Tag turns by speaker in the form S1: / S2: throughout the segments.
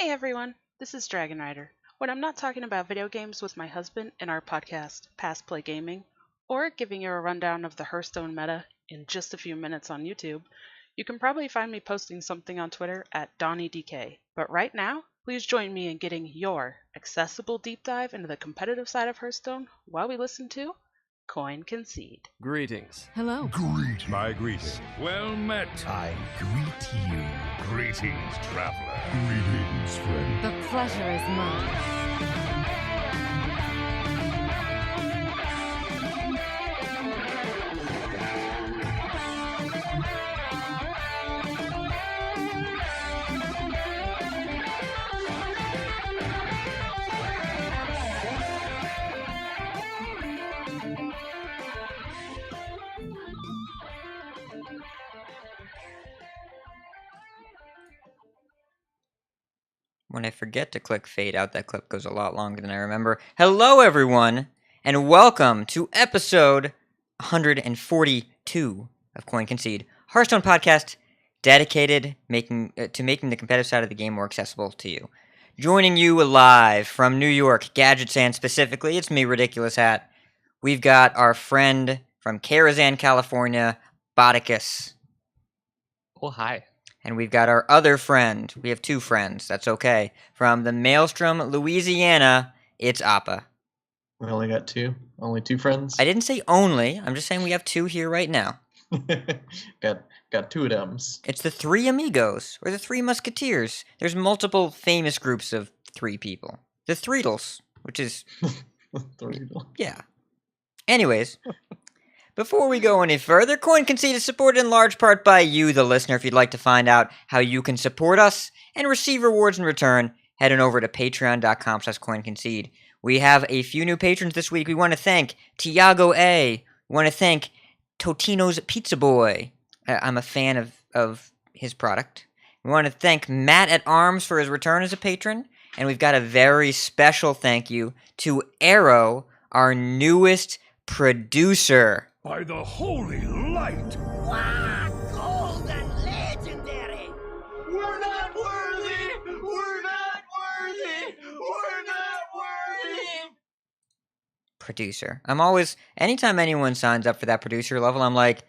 S1: Hey everyone, this is Dragon Rider. When I'm not talking about video games with my husband in our podcast, Past Play Gaming, or giving you a rundown of the Hearthstone meta in just a few minutes on YouTube, you can probably find me posting something on Twitter at DonnieDK. But right now, please join me in getting your accessible deep dive into the competitive side of Hearthstone while we listen to Concede.
S2: Greetings.
S3: Hello.
S4: Greetings.
S5: My greetings.
S4: Well met.
S5: I greet you.
S4: Greetings, traveler.
S5: Greetings, friend.
S3: The pleasure is mine.
S6: When I forget to click fade out, that clip goes a lot longer than I remember. Hello, everyone, and welcome to episode 142 of Concede, Hearthstone podcast dedicated to making the competitive side of the game more accessible to you. Joining you live from New York, Gadgetsand specifically, it's me, Ridiculoushat. We've got our friend from Karazhan, California, Botticus.
S7: Oh, hi.
S6: And we've got our other friend. We have two friends. That's okay. From the Maelstrom, Louisiana, it's Appa.
S8: We only got two? Only two friends?
S6: I didn't say only. I'm just saying we have two here right now.
S8: got two of thems.
S6: It's the Three Amigos, or the Three Musketeers. There's multiple famous groups of three people. The Threedles, which is...
S8: Threedle.
S6: Yeah. Anyways... Before we go any further, Concede is supported in large part by you, the listener. If you'd like to find out how you can support us and receive rewards in return, head on over to patreon.com/CoinConcede. We have a few new patrons this week. We want to thank Tiago A. We want to thank Totino's Pizza Boy. I'm a fan of his product. We want to thank Matt at Arms for his return as a patron. And we've got a very special thank you to Arrow, our newest producer.
S4: By the holy light.
S9: Wow, gold and legendary.
S10: We're not worthy. We're not worthy. We're not worthy.
S6: Producer. I'm always, anytime anyone signs up for that producer level, I'm like,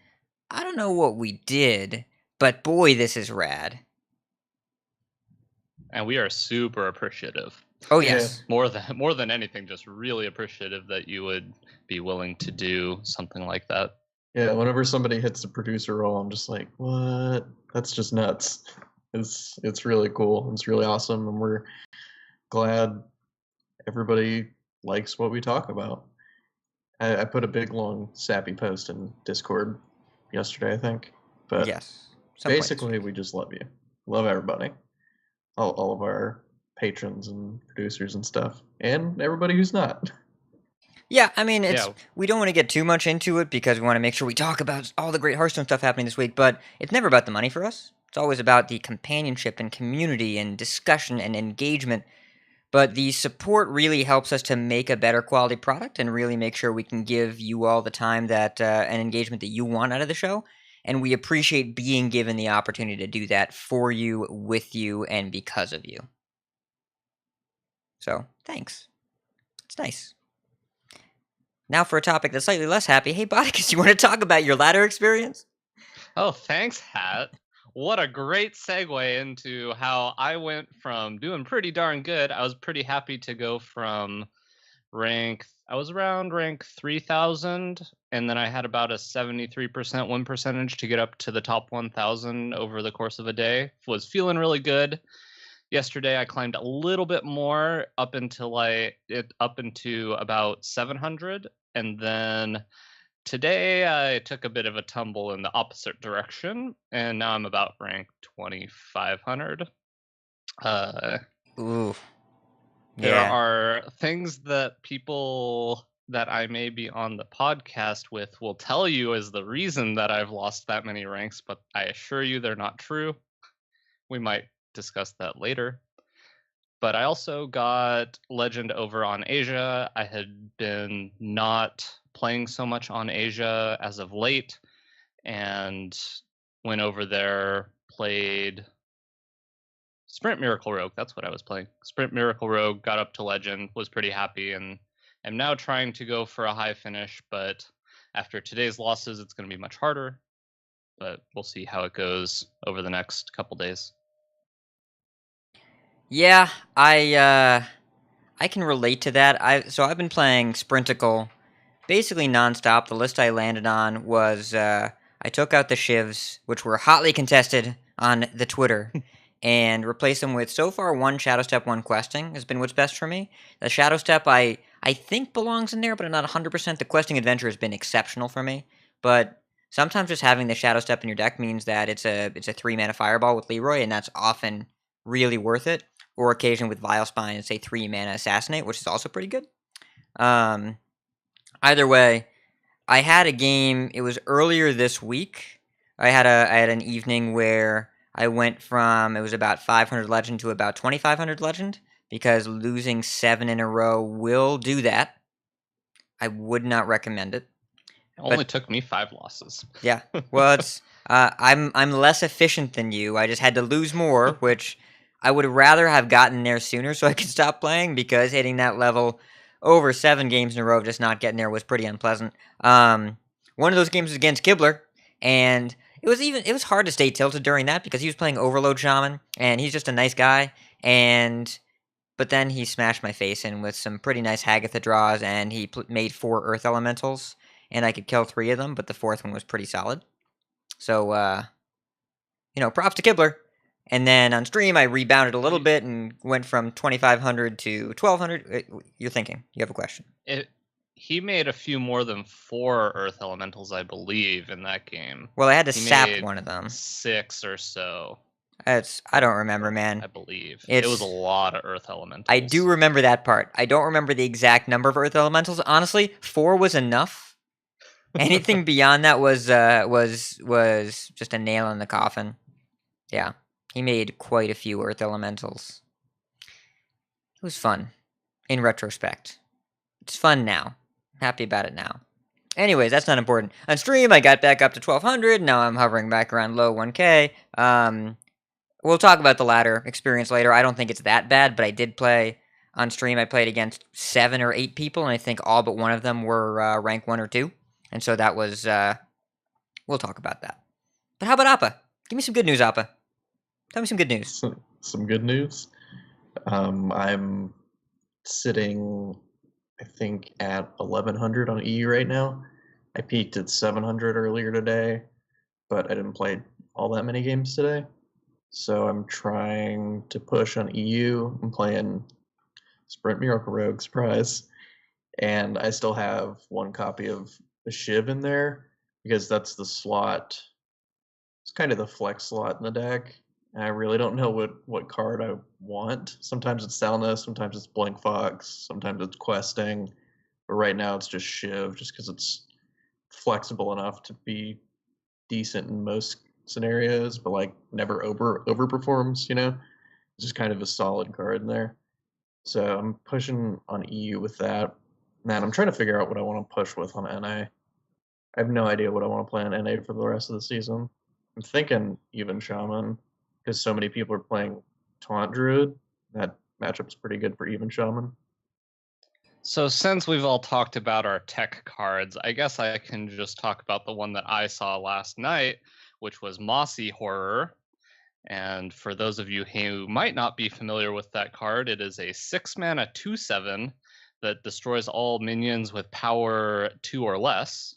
S6: I don't know what we did, but boy, this is rad.
S7: And we are super appreciative.
S6: Oh, yes.
S7: Yeah. More than anything, just really appreciative that you would be willing to do something like that.
S8: Yeah, whenever somebody hits the producer role, I'm just like, what? That's just nuts. It's really cool. It's really awesome, and we're glad everybody likes what we talk about. I put a big, long, sappy post in Discord yesterday, I think. But
S6: yes,
S8: basically, we just love you. Love everybody. All of our patrons and producers and stuff, and everybody who's not.
S6: Yeah, I mean, we don't want to get too much into it because we want to make sure we talk about all the great Hearthstone stuff happening this week, but it's never about the money for us. It's always about the companionship and community and discussion and engagement. But the support really helps us to make a better quality product and really make sure we can give you all the time that and engagement that you want out of the show. And we appreciate being given the opportunity to do that for you, with you, and because of you. So, thanks. It's nice. Now for a topic that's slightly less happy. Hey, Botticus, you want to talk about your ladder experience?
S7: Oh, thanks, Hat. What a great segue into how I went from doing pretty darn good. I was pretty happy to go from I was around rank 3,000, and then I had about a 73% win percentage to get up to the top 1,000 over the course of a day. Was feeling really good. Yesterday, I climbed a little bit more up into about 700, and then today I took a bit of a tumble in the opposite direction, and now I'm about rank 2,500.
S6: Ooh.
S7: There are things that people that I may be on the podcast with will tell you is the reason that I've lost that many ranks, but I assure you they're not true. We might discuss that later. But I also got Legend over on Asia. I had been not playing so much on Asia as of late, and went over there, played Sprint Miracle Rogue, that's what I was playing. Sprint Miracle Rogue, got up to Legend, was pretty happy, and am now trying to go for a high finish, but after today's losses, it's going to be much harder. But we'll see how it goes over the next couple days.
S6: Yeah, I can relate to that. I've been playing Sprinticle basically nonstop. The list I landed on was I took out the shivs, which were hotly contested on the Twitter, and replaced them with so far one Shadow Step, one questing has been what's best for me. The Shadow Step I think belongs in there, but I'm not 100%. The questing adventure has been exceptional for me, but sometimes just having the Shadow Step in your deck means that it's a 3-mana fireball with Leroy, and that's often really worth it. Or occasionally with Vile Spine, it's a 3-mana assassinate, which is also pretty good. Either way, I had a game. It was earlier this week. I had an evening where I went from, it was about 500 legend to about 2,500 legend, because losing 7 in a row will do that. I would not recommend it.
S7: It only took me 5 losses.
S6: Yeah, well, it's I'm less efficient than you. I just had to lose more, which I would rather have gotten there sooner so I could stop playing, because hitting that level over 7 games in a row of just not getting there was pretty unpleasant. One of those games was against Kibler, and it was hard to stay tilted during that because he was playing Overload Shaman, and he's just a nice guy, but then he smashed my face in with some pretty nice Hagatha draws, and he made 4 Earth Elementals, and I could kill 3 of them, but the 4th one was pretty solid. So, props to Kibler. And then on stream, I rebounded a little bit and went from 2,500 to 1,200. You're thinking. You have a question.
S7: He made a few more than 4 Earth Elementals, I believe, in that game.
S6: Well, I had to sap one of them.
S7: 6 or so.
S6: I don't remember, man.
S7: I believe. It was a lot of Earth Elementals.
S6: I do remember that part. I don't remember the exact number of Earth Elementals. Honestly, 4 was enough. Anything beyond that was just a nail in the coffin. Yeah. He made quite a few Earth Elementals. It was fun, in retrospect. It's fun now. I'm happy about it now. Anyways, that's not important. On stream, I got back up to 1,200. Now I'm hovering back around low 1K. We'll talk about the ladder experience later. I don't think it's that bad, but I did play on stream. I played against 7 or 8 people, and I think all but one of them were rank 1 or 2. And so that was... we'll talk about that. But how about Appa? Give me some good news, Appa. Tell me some good news.
S8: Some good news. I'm sitting, I think, at 1,100 on EU right now. I peaked at 700 earlier today, but I didn't play all that many games today. So I'm trying to push on EU. I'm playing Sprint Miracle Rogue, surprise. And I still have 1 copy of the Shiv in there, because that's the slot. It's kind of the flex slot in the deck. And I really don't know what card I want. Sometimes it's Salna, sometimes it's Blank Fox, sometimes it's Questing. But right now it's just Shiv, just because it's flexible enough to be decent in most scenarios, but like never overperforms, It's just kind of a solid card in there. So I'm pushing on EU with that. Man, I'm trying to figure out what I want to push with on NA. I have no idea what I want to play on NA for the rest of the season. I'm thinking even Shaman, because so many people are playing Taunt Druid. That matchup's pretty good for even Shaman.
S7: So since we've all talked about our tech cards, I guess I can just talk about the one that I saw last night, which was Mossy Horror. And for those of you who might not be familiar with that card, it is a 6-mana 2/7 that destroys all minions with power 2 or less.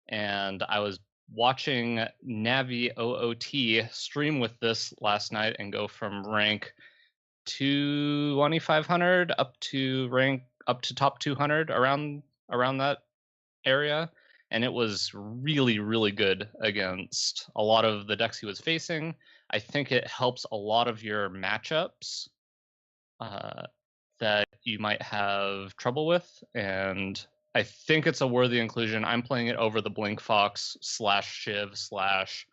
S7: And I was watching Navi OOT stream with this last night and go from rank 2,500 up to top 200 around that area, and it was really, really good against a lot of the decks he was facing. I think it helps a lot of your matchups that you might have trouble with, and I think it's a worthy inclusion. I'm playing it over the Blink Fox /Shiv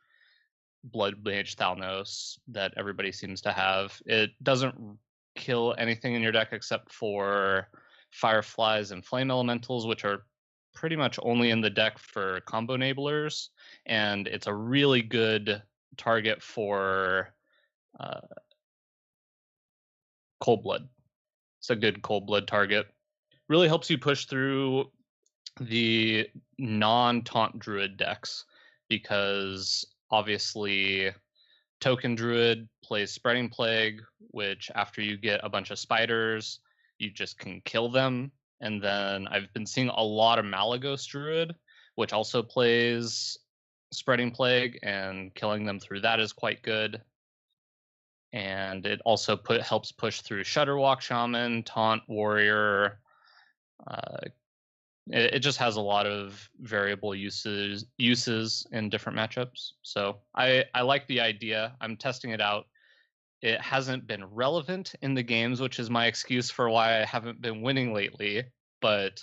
S7: Blood Mage Thalnos that everybody seems to have. It doesn't kill anything in your deck except for Fireflies and Flame Elementals, which are pretty much only in the deck for combo enablers, and it's a really good target for Cold Blood. It's a good Cold Blood target. Really helps you push through the non-taunt druid decks, because obviously Token Druid plays Spreading Plague, which after you get a bunch of spiders, you just can kill them. And then I've been seeing a lot of Malagos Druid, which also plays Spreading Plague, and killing them through that is quite good. And it also helps push through Shudderwalk Shaman, Taunt Warrior. It just has a lot of variable uses in different matchups. So I like the idea. I'm testing it out. It hasn't been relevant in the games, which is my excuse for why I haven't been winning lately, but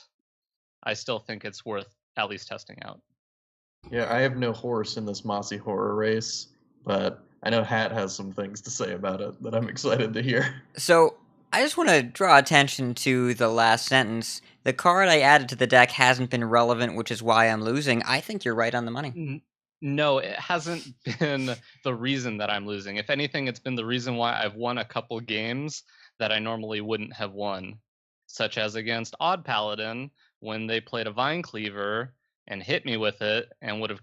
S7: I still think it's worth at least testing out.
S8: Yeah, I have no horse in this Mossy Horror race, but I know Hat has some things to say about it that I'm excited to hear.
S6: So, I just want to draw attention to the last sentence. The card I added to the deck hasn't been relevant, which is why I'm losing. I think you're right on the money.
S7: No, it hasn't been the reason that I'm losing. If anything, it's been the reason why I've won a couple games that I normally wouldn't have won, such as against Odd Paladin when they played a Vine Cleaver and hit me with it and would have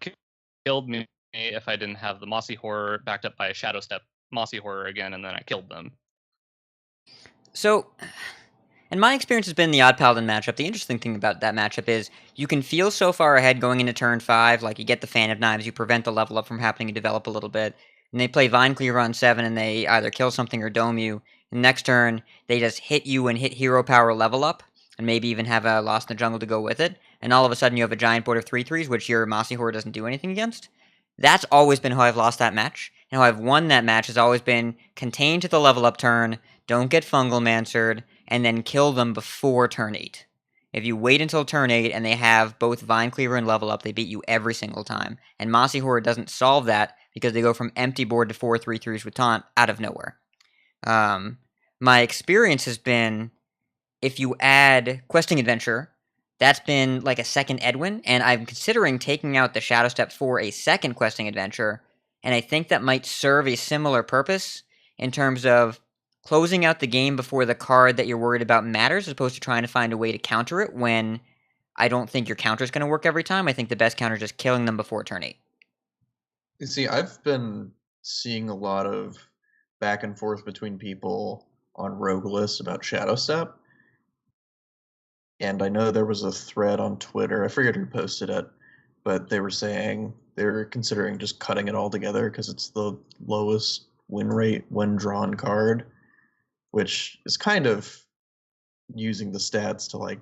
S7: killed me if I didn't have the Mossy Horror backed up by a Shadow Step Mossy Horror again, and then I killed them.
S6: So, and my experience has been the Odd Paladin matchup. The interesting thing about that matchup is you can feel so far ahead going into turn 5, like you get the Fan of Knives, you prevent the level up from happening to develop a little bit, and they play Vine Cleaver on 7 and they either kill something or dome you. And next turn, they just hit you and hit hero power level up, and maybe even have a Lost in the Jungle to go with it, and all of a sudden you have a giant board of 3/3s, which your Mossy Horror doesn't do anything against. That's always been how I've lost that match, and how I've won that match has always been contained to the level up turn, don't get Fungal Mancered, and then kill them before turn 8. If you wait until turn 8 and they have both Vine Cleaver and level up, they beat you every single time. And Mossy Horror doesn't solve that because they go from empty board to 4 3/3s with taunt out of nowhere. My experience has been, if you add Questing Adventure, that's been like a second Edwin, and I'm considering taking out the Shadow Step for a second Questing Adventure, and I think that might serve a similar purpose in terms of closing out the game before the card that you're worried about matters, as opposed to trying to find a way to counter it when I don't think your counter is going to work every time. I think the best counter is just killing them before turn 8.
S8: You see, I've been seeing a lot of back and forth between people on Roguelist about Shadow Step. And I know there was a thread on Twitter, I forget who posted it, but they were saying they were considering just cutting it all together because it's the lowest win rate when drawn card, which is kind of using the stats to like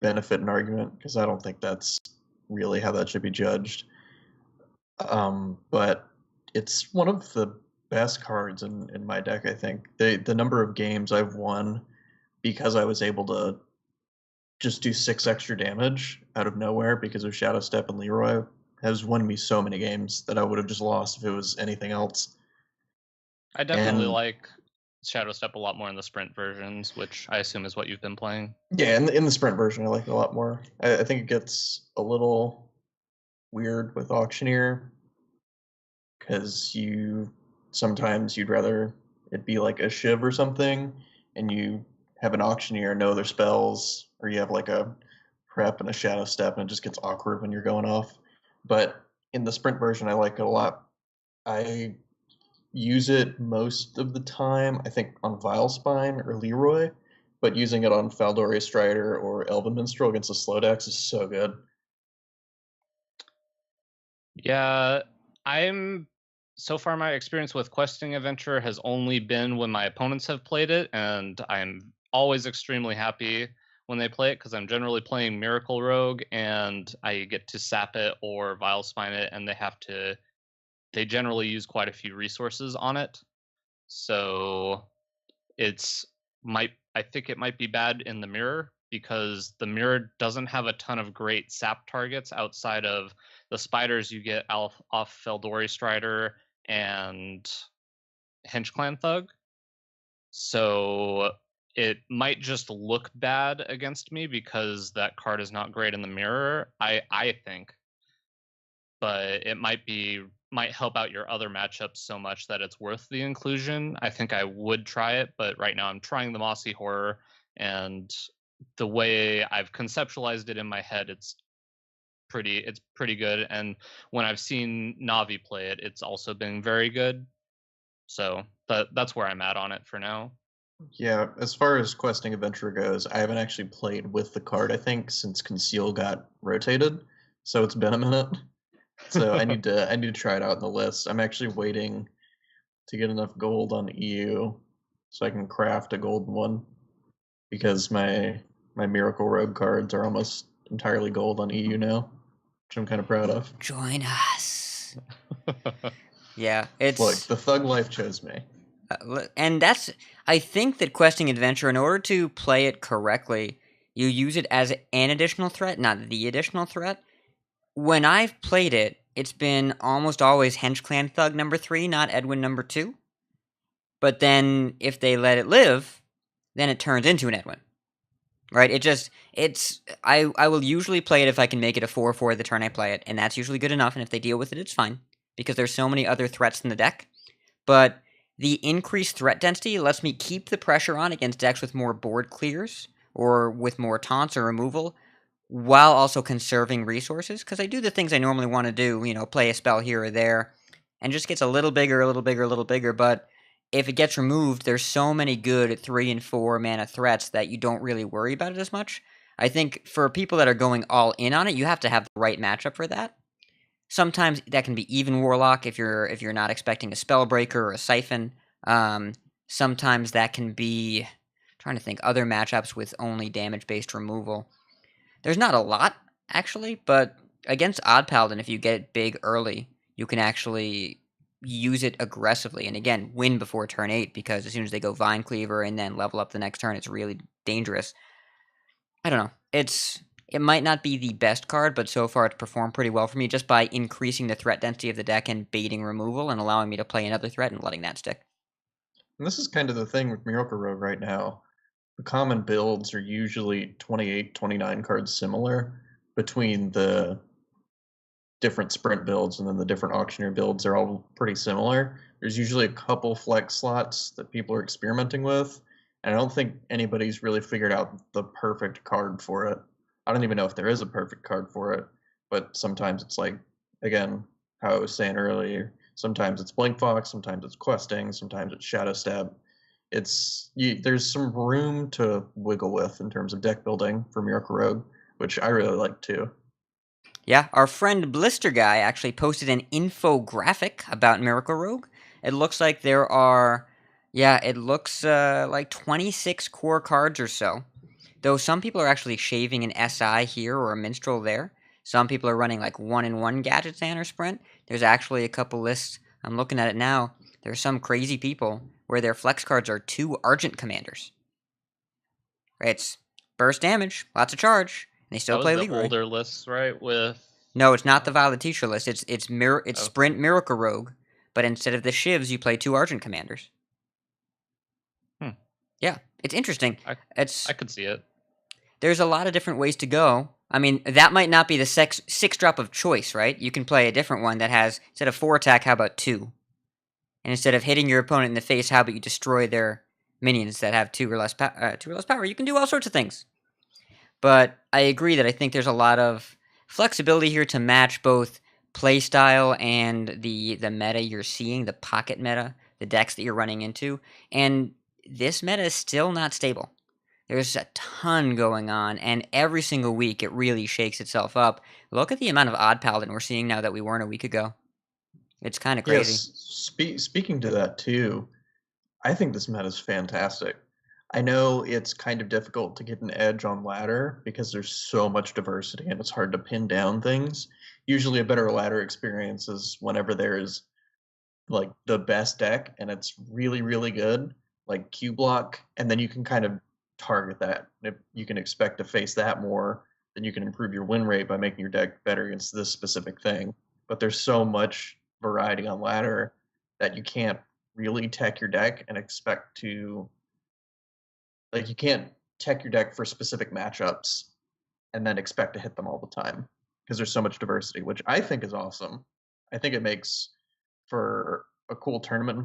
S8: benefit an argument, because I don't think that's really how that should be judged. But it's one of the best cards in my deck, I think. The number of games I've won because I was able to just do 6 extra damage out of nowhere because of Shadow Step and Leroy has won me so many games that I would have just lost if it was anything else.
S7: I definitely like Shadow Step a lot more in the sprint versions, which I assume is what you've been playing.
S8: Yeah, in the sprint version, I like it a lot more. I think it gets a little weird with Auctioneer because sometimes you'd rather it be like a Shiv or something, and you have an Auctioneer know their spells, or you have like a Prep and a Shadow Step, and it just gets awkward when you're going off. But in the sprint version, I like it a lot. I use it most of the time, I think, on Vilespine or Leroy, but using it on Faldori Strider or Elven Minstrel against the slow decks is so good.
S7: Yeah, so far my experience with Questing Adventure has only been when my opponents have played it, and I'm always extremely happy when they play it because I'm generally playing Miracle Rogue and I get to sap it or Vilespine it, and they generally use quite a few resources on it. So I think it might be bad in the mirror because the mirror doesn't have a ton of great sap targets outside of the spiders you get off Feldori Strider and Henchclan Thug. So it might just look bad against me because that card is not great in the mirror, I think. But it might be might help out your other matchups so much that it's worth the inclusion, I think I would try it. But right now I'm trying the Mossy Horror, and the way I've conceptualized it in my head, it's pretty good. And when I've seen Navi play it, it's also been very good. So that's where I'm at on it for now.
S8: Yeah, as far as Questing Adventure goes, I haven't actually played with the card, I think, since Conceal got rotated. So it's been a minute. So I need to try it out in the list. I'm actually waiting to get enough gold on EU so I can craft a golden one, because my Miracle Rogue cards are almost entirely gold on EU now, which I'm kind of proud of.
S6: Join us. Yeah, it's
S8: Look, the thug life chose me.
S6: and that's, I think that Questing Adventure, in order to play it correctly, you use it as an additional threat, not the additional threat. When I've played it, it's been almost always Hench Clan Thug number 3, not Edwin number 2. But then, if they let it live, then it turns into an Edwin. Right? I will usually play it if I can make it a 4/4 the turn I play it, and that's usually good enough, and if they deal with it, it's fine, because there's so many other threats in the deck. But the increased threat density lets me keep the pressure on against decks with more board clears, or with more taunts or removal, while also conserving resources, because I do the things I normally want to do, play a spell here or there, and just gets a little bigger, a little bigger, a little bigger, but if it gets removed, there's so many good 3 and 4 mana threats that you don't really worry about it as much. I think for people that are going all in on it, you have to have the right matchup for that. Sometimes that can be even Warlock if you're not expecting a Spellbreaker or a Siphon. Sometimes that can be, I'm trying to think, other matchups with only damage-based removal. There's not a lot, actually, but against Odd Paladin, if you get it big early, you can actually use it aggressively, and again, win before turn 8, because as soon as they go Vine Cleaver and then level up the next turn, it's really dangerous. I don't know. It might not be the best card, but so far it's performed pretty well for me, just by increasing the threat density of the deck and baiting removal and allowing me to play another threat and letting that stick.
S8: And this is kind of the thing with Miracle Rogue right now. The common builds are usually 28, 29 cards similar between the different sprint builds, and then the different auctioneer builds are all pretty similar. There's usually a couple flex slots that people are experimenting with, and I don't think anybody's really figured out the perfect card for it. I don't even know if there is a perfect card for it, but sometimes it's like, again, how I was saying earlier, sometimes it's Blink Fox, sometimes it's Questing, sometimes it's Shadow Step. There's some room to wiggle with in terms of deck building for Miracle Rogue, which I really like too.
S6: Yeah, our friend Blister Guy actually posted an infographic about Miracle Rogue. It looks like there are, like 26 core cards or so. Though some people are actually shaving an SI here or a Minstrel there. Some people are running like 1-in-1 Gadget Stand or Sprint. There's actually a couple lists. I'm looking at it now. There's some crazy people where their flex cards are 2 Argent Commanders. It's burst damage, lots of charge. They still play League.
S7: Older lists, right?
S6: No, it's not the Violet list. It's Sprint Miracle Rogue, but instead of the Shivs, you play 2 Argent Commanders. Yeah, it's interesting.
S7: I could see it.
S6: There's a lot of different ways to go. I mean, that might not be the 6 drop of choice, right? You can play a different one that has, instead of 4 attack, how about 2? And instead of hitting your opponent in the face, how about you destroy their minions that have 2 or less power? You can do all sorts of things. But I agree that I think there's a lot of flexibility here to match both playstyle and the meta you're seeing, the pocket meta, the decks that you're running into. And this meta is still not stable. There's a ton going on, and every single week it really shakes itself up. Look at the amount of Odd Paladin we're seeing now that we weren't a week ago. It's kind of crazy.
S8: Yes, speaking to that too, I think this meta is fantastic. I know it's kind of difficult to get an edge on ladder because there's so much diversity and it's hard to pin down things. Usually a better ladder experience is whenever there's like the best deck and it's really, really good, like Q block, and then you can kind of target that. If you can expect to face that more, then you can improve your win rate by making your deck better against this specific thing. But there's so much variety on ladder that you can't really tech your deck and expect to, like, you can't tech your deck for specific matchups and then expect to hit them all the time because there's so much diversity, which I think is awesome. I think it makes for a cool tournament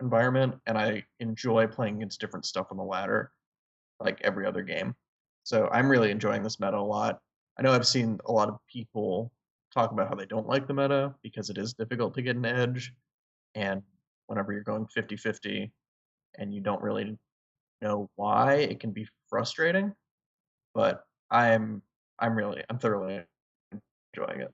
S8: environment, and I enjoy playing against different stuff on the ladder, like every other game. So I'm really enjoying this meta a lot. I know I've seen a lot of people talk about how they don't like the meta because it is difficult to get an edge, and whenever you're going 50-50 and you don't really know why, it can be frustrating. But I'm thoroughly enjoying it.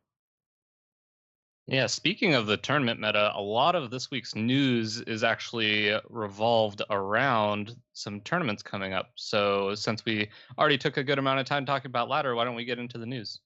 S7: Yeah, speaking of the tournament meta, a lot of this week's news is actually revolved around some tournaments coming up. So since we already took a good amount of time talking about ladder, why don't we get into the news?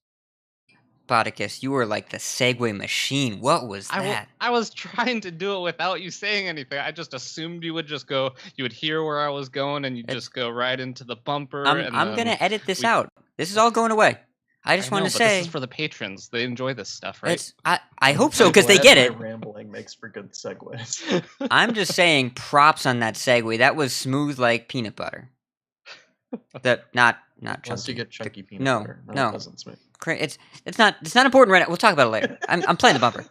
S6: Botticus, you were like the segue machine. What was that?
S7: I was trying to do it without you saying anything. I just assumed you would just go, you would hear where I was going, and you'd just go right into the bumper.
S6: I'm going to edit this out. This is all going away. I just want to say...
S7: this is for the patrons. They enjoy this stuff, right?
S6: I hope so, because they get it.
S8: Rambling makes for good segues.
S6: I'm just saying props on that segue. That was smooth like peanut butter. Not chunky.
S8: Once you get chunky peanut butter.
S6: No.
S8: It doesn't smooth.
S6: It's not important right now. We'll talk about it later. I'm playing the bumper.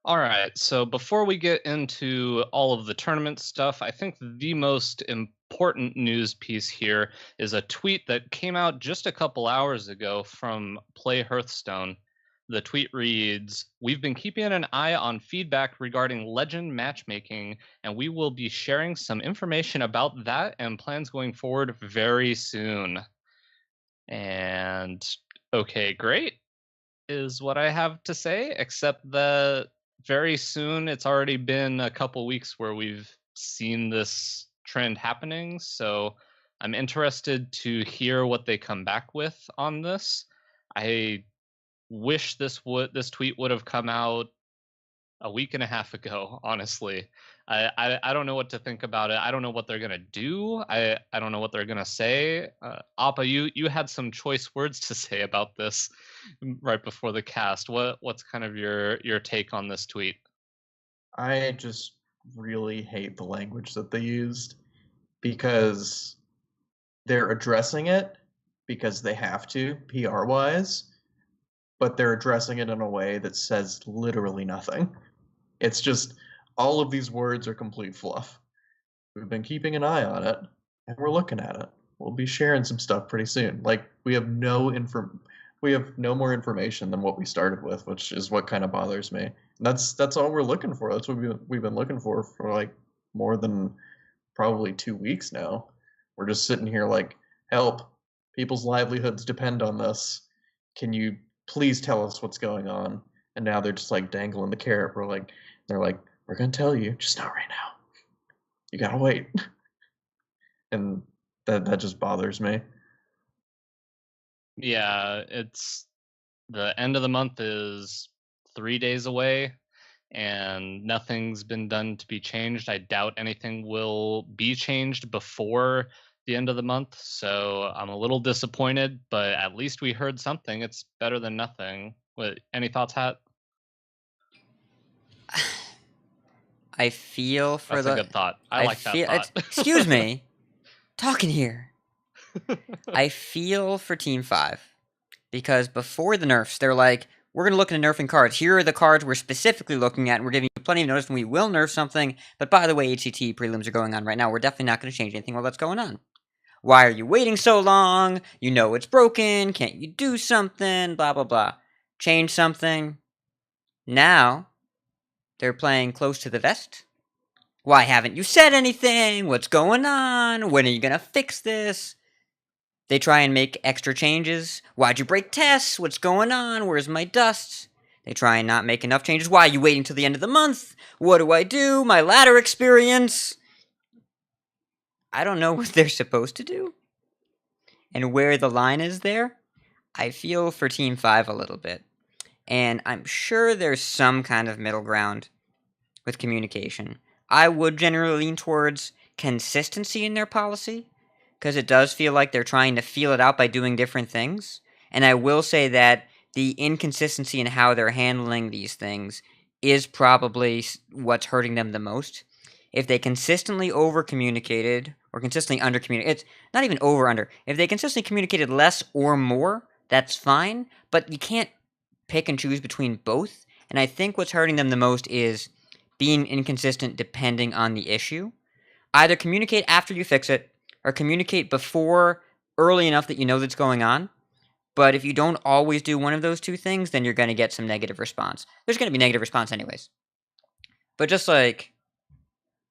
S7: All right, so before we get into all of the tournament stuff, I think the most important news piece here is a tweet that came out just a couple hours ago from Play Hearthstone. The tweet reads, "We've been keeping an eye on feedback regarding Legend Matchmaking, and we will be sharing some information about that and plans going forward very soon." And okay, great is what I have to say, except that very soon, it's already been a couple weeks where we've seen this trend happening, so I'm interested to hear what they come back with on this. I wish this tweet would have come out a week and a half ago, honestly. I don't know what to think about it. I don't know what they're gonna do. I don't know what they're gonna say. Appa, you had some choice words to say about this right before the cast. What's kind of your take on this tweet?
S8: I just really hate the language that they used because they're addressing it because they have to, PR wise, but they're addressing it in a way that says literally nothing. It's just all of these words are complete fluff. We've been keeping an eye on it, and we're looking at it. We'll be sharing some stuff pretty soon. Like we have no more information than what we started with, which is what kind of bothers me. And that's all we're looking for. That's what we've been looking for like more than probably 2 weeks now. We're just sitting here like, help! People's livelihoods depend on this. Can you please tell us what's going on? And now they're just like dangling the carrot. They're like, we're gonna tell you, just not right now. You gotta wait. And that just bothers me.
S7: Yeah, it's the end of the month is 3 days away, and nothing's been done to be changed. I doubt anything will be changed before the end of the month, so I'm a little disappointed, but at least we heard something. It's better than nothing. Any thoughts, Hat?
S6: I feel for
S7: That's a good thought. I like that thought.
S6: Excuse me. Talking here. I feel for Team 5. Because before the nerfs, they're like, we're going to look into nerfing cards. Here are the cards we're specifically looking at, and we're giving you plenty of notice when we will nerf something. But by the way, HCT prelims are going on right now. We're definitely not going to change anything while that's going on. Why are you waiting so long? You know it's broken. Can't you do something? Blah, blah, blah. Change something. Now, they're playing close to the vest. Why haven't you said anything? What's going on? When are you going to fix this? They try and make extra changes. Why'd you break tests? What's going on? Where's my dust? They try and not make enough changes. Why are you waiting till the end of the month? What do I do? My ladder experience? I don't know what they're supposed to do. And where the line is there, I feel for Team 5 a little bit. And I'm sure there's some kind of middle ground with communication. I would generally lean towards consistency in their policy, because it does feel like they're trying to feel it out by doing different things. And I will say that the inconsistency in how they're handling these things is probably what's hurting them the most. If they consistently over-communicated or consistently under communicate. It's not even over under. If they consistently communicated less or more, that's fine, but you can't pick and choose between both. And I think what's hurting them the most is being inconsistent depending on the issue. Either communicate after you fix it, or communicate before early enough that you know that's going on. But if you don't always do one of those two things, then you're going to get some negative response. There's going to be negative response anyways. But just like,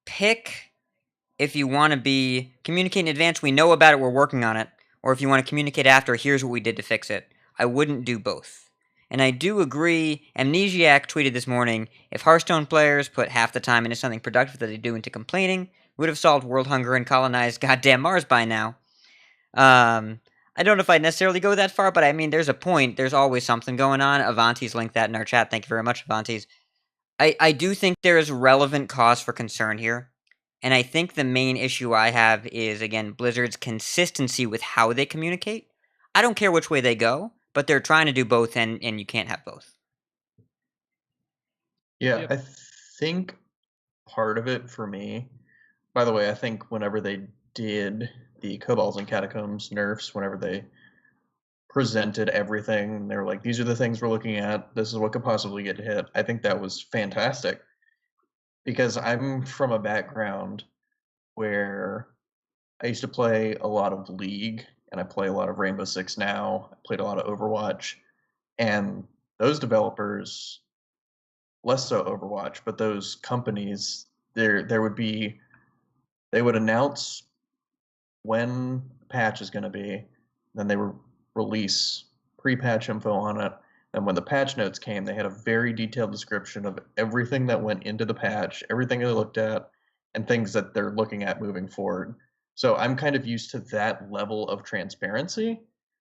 S6: pick if you want to be communicate in advance, we know about it, we're working on it. Or if you want to communicate after, here's what we did to fix it. I wouldn't do both. And I do agree, Amnesiac tweeted this morning, if Hearthstone players put half the time into something productive that they do into complaining, we would have solved world hunger and colonized goddamn Mars by now. I don't know if I'd necessarily go that far, but I mean, there's a point. There's always something going on. Avanti's linked that in our chat. Thank you very much, Avanti's. I do think there is relevant cause for concern here. And I think the main issue I have is, again, Blizzard's consistency with how they communicate. I don't care which way they go, but they're trying to do both, and you can't have both.
S8: Yeah, I think part of it for me, by the way, I think whenever they did the Kobolds and Catacombs nerfs, whenever they presented everything, they were like, these are the things we're looking at, this is what could possibly get hit. I think that was fantastic. Because I'm from a background where I used to play a lot of League, and I play a lot of Rainbow Six now. I played a lot of Overwatch, and those developers, less so Overwatch, but those companies, there would be, they would announce when the patch is going to be, then they would release pre-patch info on it, and when the patch notes came, they had a very detailed description of everything that went into the patch, everything they looked at, and things that they're looking at moving forward. So I'm kind of used to that level of transparency,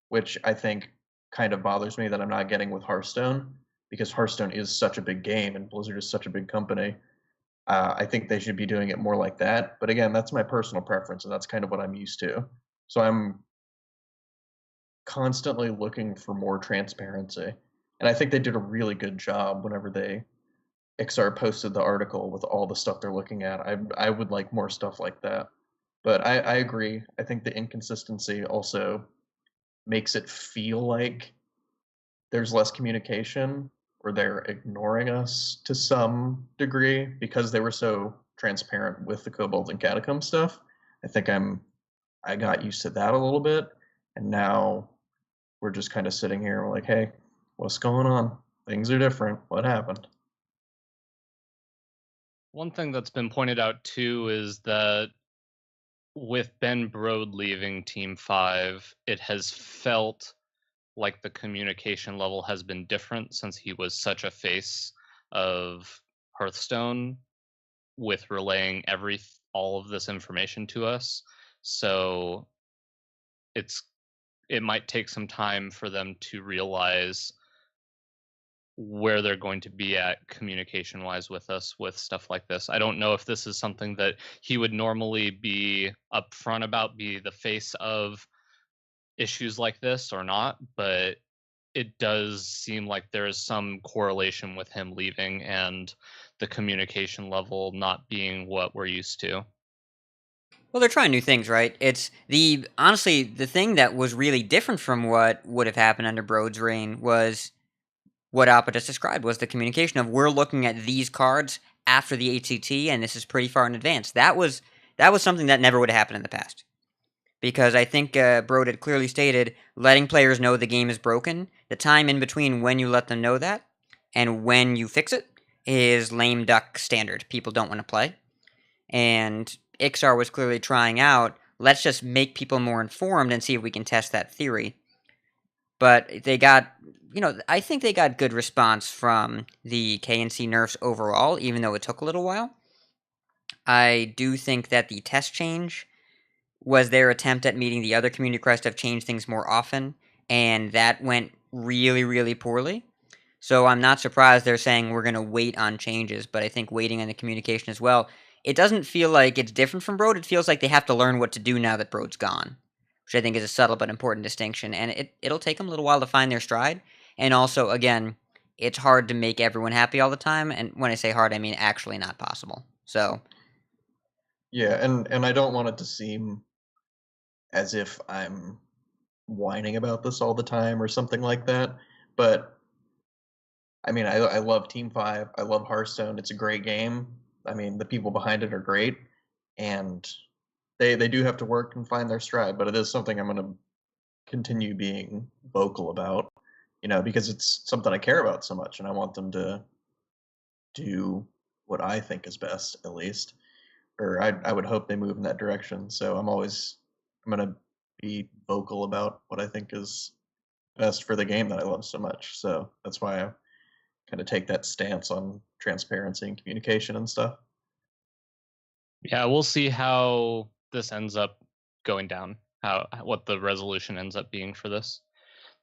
S8: which I think kind of bothers me that I'm not getting with Hearthstone, because Hearthstone is such a big game and Blizzard is such a big company. I think they should be doing it more like that. But again, that's my personal preference, and that's kind of what I'm used to. So I'm constantly looking for more transparency. And I think they did a really good job whenever XR posted the article with all the stuff they're looking at. I would like more stuff like that. But I agree. I think the inconsistency also makes it feel like there's less communication, or they're ignoring us to some degree because they were so transparent with the Kobolds and Catacomb stuff. I think I got used to that a little bit, and now we're just kind of sitting here, we're like, hey, what's going on? Things are different. What happened?
S7: One thing that's been pointed out too is that with Ben Brode leaving Team 5, it has felt like the communication level has been different since he was such a face of Hearthstone with relaying all of this information to us. So it might take some time for them to realize where they're going to be at communication wise with us with stuff like this. I don't know if this is something that he would normally be upfront about, be the face of issues like this or not, but it does seem like there is some correlation with him leaving and the communication level not being what we're used to.
S6: Well, they're trying new things, right? It's honestly, the thing that was really different from what would have happened under Brode's reign was what Appa just described, was the communication of, we're looking at these cards after the HCT, and this is pretty far in advance. That was something that never would have happened in the past. Because I think Brode had clearly stated, letting players know the game is broken, the time in between when you let them know that and when you fix it is lame duck standard. People don't want to play. And XR was clearly trying out, let's just make people more informed and see if we can test that theory. But they got, I think they got good response from the KNC nerfs overall, even though it took a little while. I do think that the test change was their attempt at meeting the other community requests to have changed things more often, and that went really, really poorly. So I'm not surprised they're saying we're going to wait on changes, but I think waiting on the communication as well. It doesn't feel like it's different from Brode. It feels like they have to learn what to do now that Brode's gone, which I think is a subtle but important distinction, and it'll take them a little while to find their stride. And also, again, it's hard to make everyone happy all the time, and when I say hard, I mean actually not possible. So
S8: Yeah, and I don't want it to seem as if I'm whining about this all the time or something like that. But I mean, I love Team 5. I love Hearthstone. It's a great game. I mean, the people behind it are great, and they do have to work and find their stride. But it is something I'm going to continue being vocal about, because it's something I care about so much, and I want them to do what I think is best, at least. Or I would hope they move in that direction. So I'm going to be vocal about what I think is best for the game that I love so much. So that's why I kind of take that stance on transparency and communication and stuff.
S7: Yeah, we'll see how this ends up going down, what the resolution ends up being for this.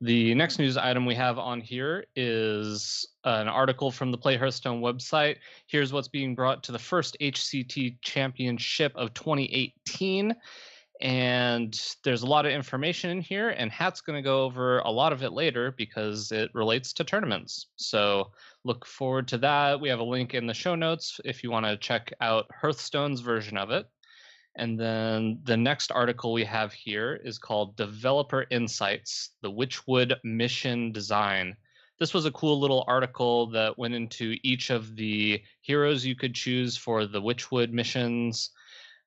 S7: The next news item we have on here is an article from the Play Hearthstone website. Here's what's being brought to the first HCT Championship of 2018. And there's a lot of information in here, and Hat's going to go over a lot of it later because it relates to tournaments. So look forward to that. We have a link in the show notes if you want to check out Hearthstone's version of it. And then the next article we have here is called Developer Insights, the Witchwood Mission Design. This was a cool little article that went into each of the heroes you could choose for the Witchwood missions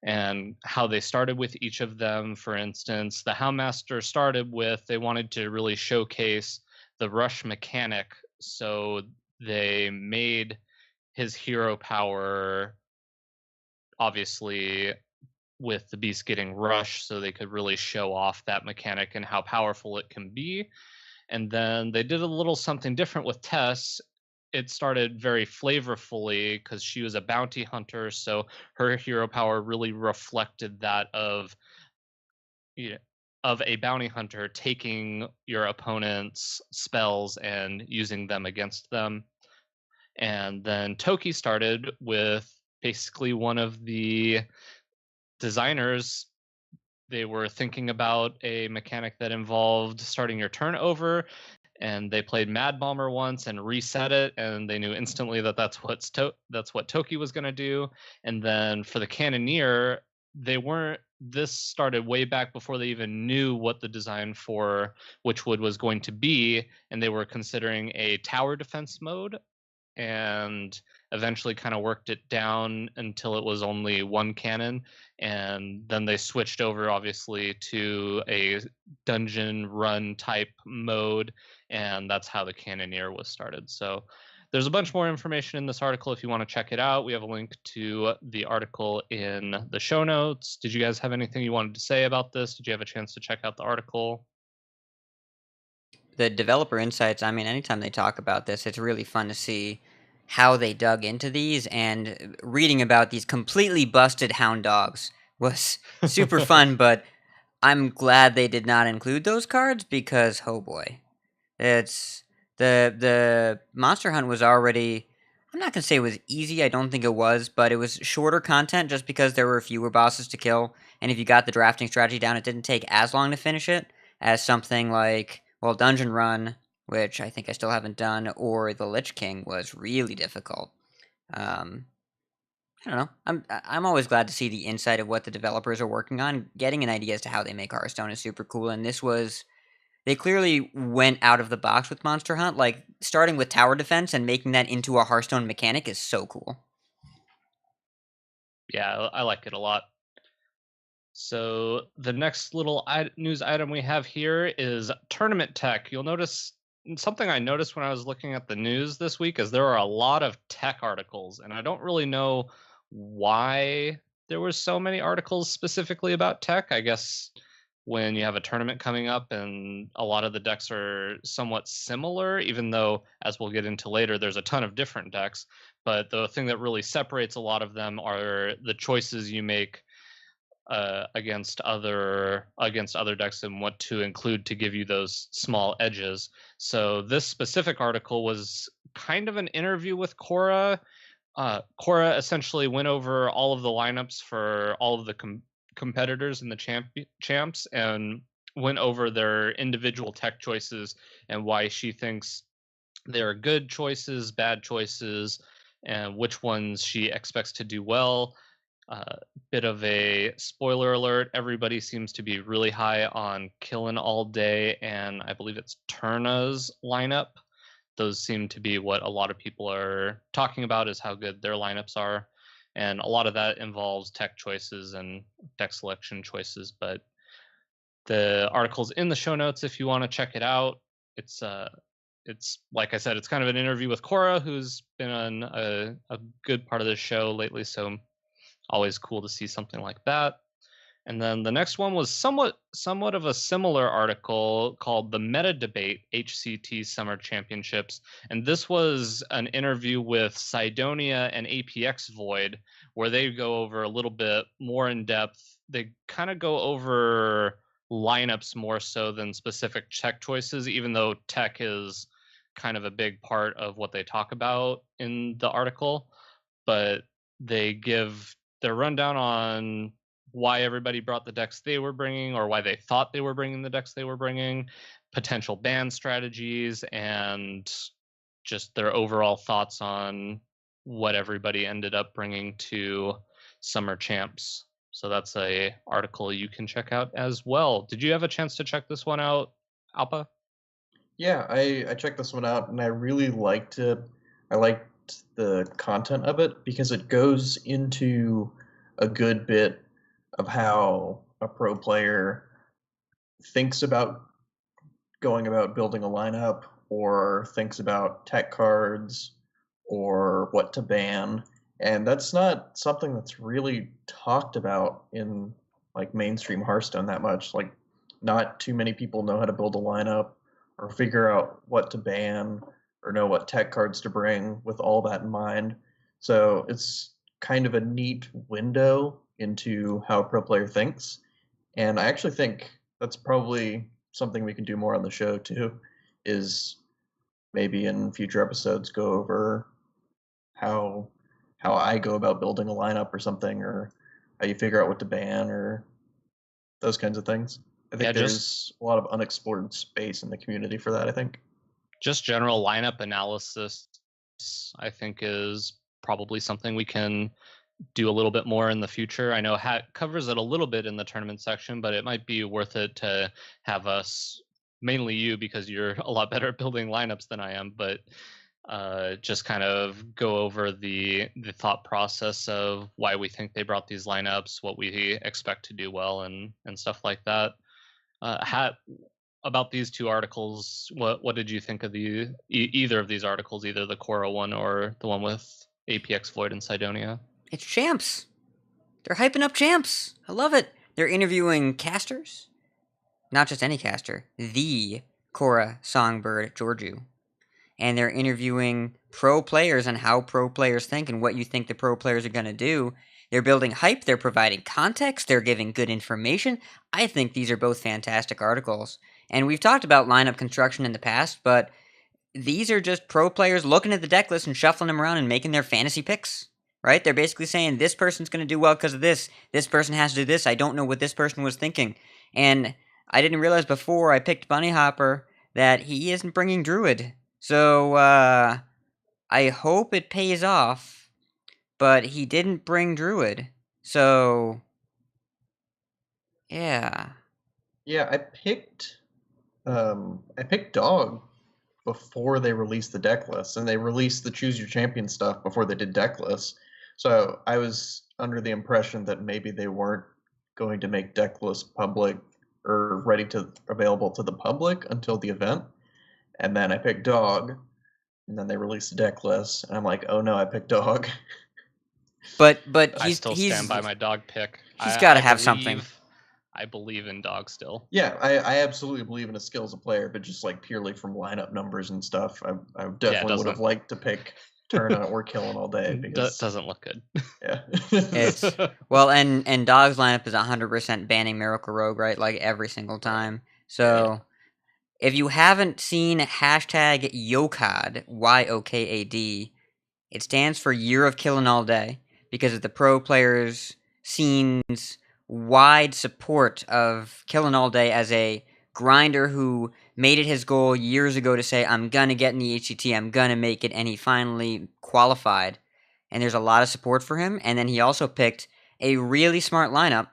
S7: and how they started with each of them. For instance, the Houndmaster started with, they wanted to really showcase the rush mechanic. So they made his hero power, obviously, with the beast getting rushed, so they could really show off that mechanic and how powerful it can be. And then they did a little something different with Tess. It started very flavorfully because she was a bounty hunter, so her hero power really reflected that of a bounty hunter taking your opponent's spells and using them against them. And then Toki started with basically one of the designers. They were thinking about a mechanic that involved starting your turn over, and they played Mad Bomber once and reset it, and they knew instantly that that's what Toki was going to do. And then for the Cannoneer, this started way back before they even knew what the design for Witchwood was going to be, and they were considering a tower defense mode, and eventually kind of worked it down until it was only one cannon. And then they switched over, obviously, to a dungeon run type mode, and that's how the Cannoneer was started. So there's a bunch more information in this article if you want to check it out. We have a link to the article in the show notes. Did you guys have anything you wanted to say about this? Did you have a chance to check out the article?
S6: The developer insights, I mean, anytime they talk about this, it's really fun to see how they dug into these, and reading about these completely busted hound dogs was super fun, but I'm glad they did not include those cards because, oh boy, it's the monster hunt was already, I'm not gonna say it was easy, I don't think it was, but it was shorter content just because there were fewer bosses to kill, and if you got the drafting strategy down, it didn't take as long to finish it as something like, well, Dungeon Run, which I think I still haven't done, or the Lich King was really difficult. I don't know. I'm always glad to see the insight of what the developers are working on. Getting an idea as to how they make Hearthstone is super cool, and they clearly went out of the box with Monster Hunt. Like, starting with tower defense and making that into a Hearthstone mechanic is so cool.
S7: Yeah, I like it a lot. So the next little news item we have here is tournament tech. You'll notice something I noticed when I was looking at the news this week is there are a lot of tech articles, and I don't really know why there were so many articles specifically about tech. I guess when you have a tournament coming up and a lot of the decks are somewhat similar, even though, as we'll get into later, there's a ton of different decks. But the thing that really separates a lot of them are the choices you make against other decks and what to include to give you those small edges. So this specific article was kind of an interview with Cora. Cora essentially went over all of the lineups for all of the competitors in the champs and went over their individual tech choices and why she thinks they're good choices, bad choices, and which ones she expects to do well. Bit of a spoiler alert, everybody seems to be really high on Killin' All Day, and I believe it's Turna's lineup. Those seem to be what a lot of people are talking about, is how good their lineups are. And a lot of that involves tech choices and deck selection choices, but the article's in the show notes if you want to check it out. It's like I said, it's kind of an interview with Cora, who's been on a good part of the show lately, so always cool to see something like that. And then the next one was somewhat of a similar article called The Meta Debate HCT Summer Championships. And this was an interview with Sidonia and APX Void, where they go over a little bit more in depth. They kind of go over lineups more so than specific tech choices, even though tech is kind of a big part of what they talk about in the article. But they give their rundown on why everybody brought the decks they were bringing, or why they thought they were bringing the decks they were bringing, potential ban strategies, and just their overall thoughts on what everybody ended up bringing to Summer Champs. So that's a article you can check out as well. Did you have a chance to check this one out, Appa?
S8: Yeah, I checked this one out, and I really liked it. I liked the content of it because it goes into a good bit of how a pro player thinks about going about building a lineup, or thinks about tech cards, or what to ban. And that's not something that's really talked about in like mainstream Hearthstone that much. Like, not too many people know how to build a lineup or figure out what to ban or know what tech cards to bring with all that in mind. So it's kind of a neat window into how a pro player thinks. And I actually think that's probably something we can do more on the show too, is maybe in future episodes go over how I go about building a lineup or something, or how you figure out what to ban, or those kinds of things. I think there's a lot of unexplored space in the community for that, I think.
S7: Just general lineup analysis, I think, is probably something we can do a little bit more in the future. I know Hat covers it a little bit in the tournament section, but it might be worth it to have us, mainly you, because you're a lot better at building lineups than I am, but just kind of go over the thought process of why we think they brought these lineups, what we expect to do well, and stuff like that. Hat, about these two articles, what did you think of either of these articles, either the Cora one or the one with APX Void and Sidonia?
S6: It's champs. They're hyping up champs. I love it. They're interviewing casters. Not just any caster. The Cora Songbird Georgiou. And they're interviewing pro players on how pro players think and what you think the pro players are going to do. They're building hype. They're providing context. They're giving good information. I think these are both fantastic articles. And we've talked about lineup construction in the past, but these are just pro players looking at the deck list and shuffling them around and making their fantasy picks. Right? They're basically saying, this person's going to do well because of this. This person has to do this. I don't know what this person was thinking. And I didn't realize before I picked Bunny Hopper that he isn't bringing Druid. So, I hope it pays off. But he didn't bring Druid. So, yeah.
S8: Yeah, I picked Dog before they released the deck list, and they released the Choose Your Champion stuff before they did deck lists. So I was under the impression that maybe they weren't going to make deck lists public or available to the public until the event. And then I picked Dog, and then they released the deck list, and I'm like, oh no, I picked Dog.
S6: But
S7: I still stand by my Dog pick.
S6: He's got to have something.
S7: I believe in Dog still.
S8: Yeah, I absolutely believe in his skill as a player, but just like purely from lineup numbers and stuff, I definitely would have liked to pick Turna or Killin' All Day, because
S7: doesn't look good.
S8: Yeah.
S6: Well, and Dog's lineup is 100% banning Miracle Rogue, right? Like every single time. So if you haven't seen hashtag YOKAD, YOKAD, it stands for Year of Killin' All Day, because of the pro players' scene's wide support of Killin' All Day as a grinder who made it his goal years ago to say, I'm gonna get in the HCT, I'm gonna make it, and he finally qualified. And there's a lot of support for him. And then he also picked a really smart lineup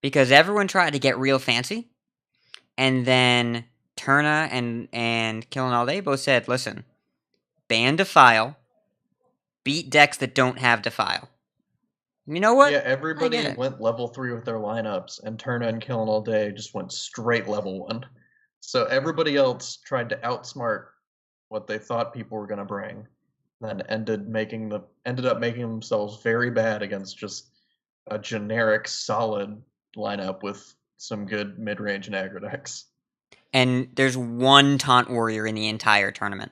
S6: because everyone tried to get real fancy, and then Turna and Killin' All Day both said, listen, ban Defile, beat decks that don't have Defile. You know what?
S8: Yeah,
S6: I get
S8: everybody
S6: it.
S8: went level 3 with their lineups, and Turna and Killing All Day just went straight level 1. So everybody else tried to outsmart what they thought people were going to bring, then ended up making themselves very bad against just a generic solid lineup with some good mid-range and aggro decks.
S6: And there's one taunt warrior in the entire tournament.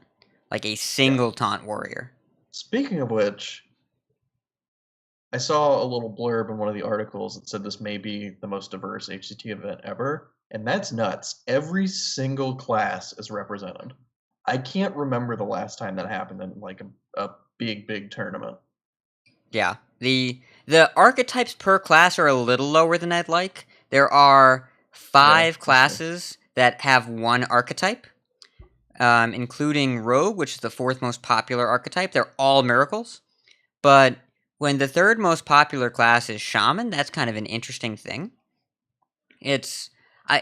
S6: Like a single taunt warrior.
S8: Speaking of which, I saw a little blurb in one of the articles that said this may be the most diverse HCT event ever, and that's nuts. Every single class is represented. I can't remember the last time that happened in like a big tournament.
S6: Yeah. The archetypes per class are a little lower than I'd like. There are 5 classes that have one archetype, including Rogue, which is the 4th most popular archetype. They're all miracles. But when the 3rd most popular class is Shaman, that's kind of an interesting thing. It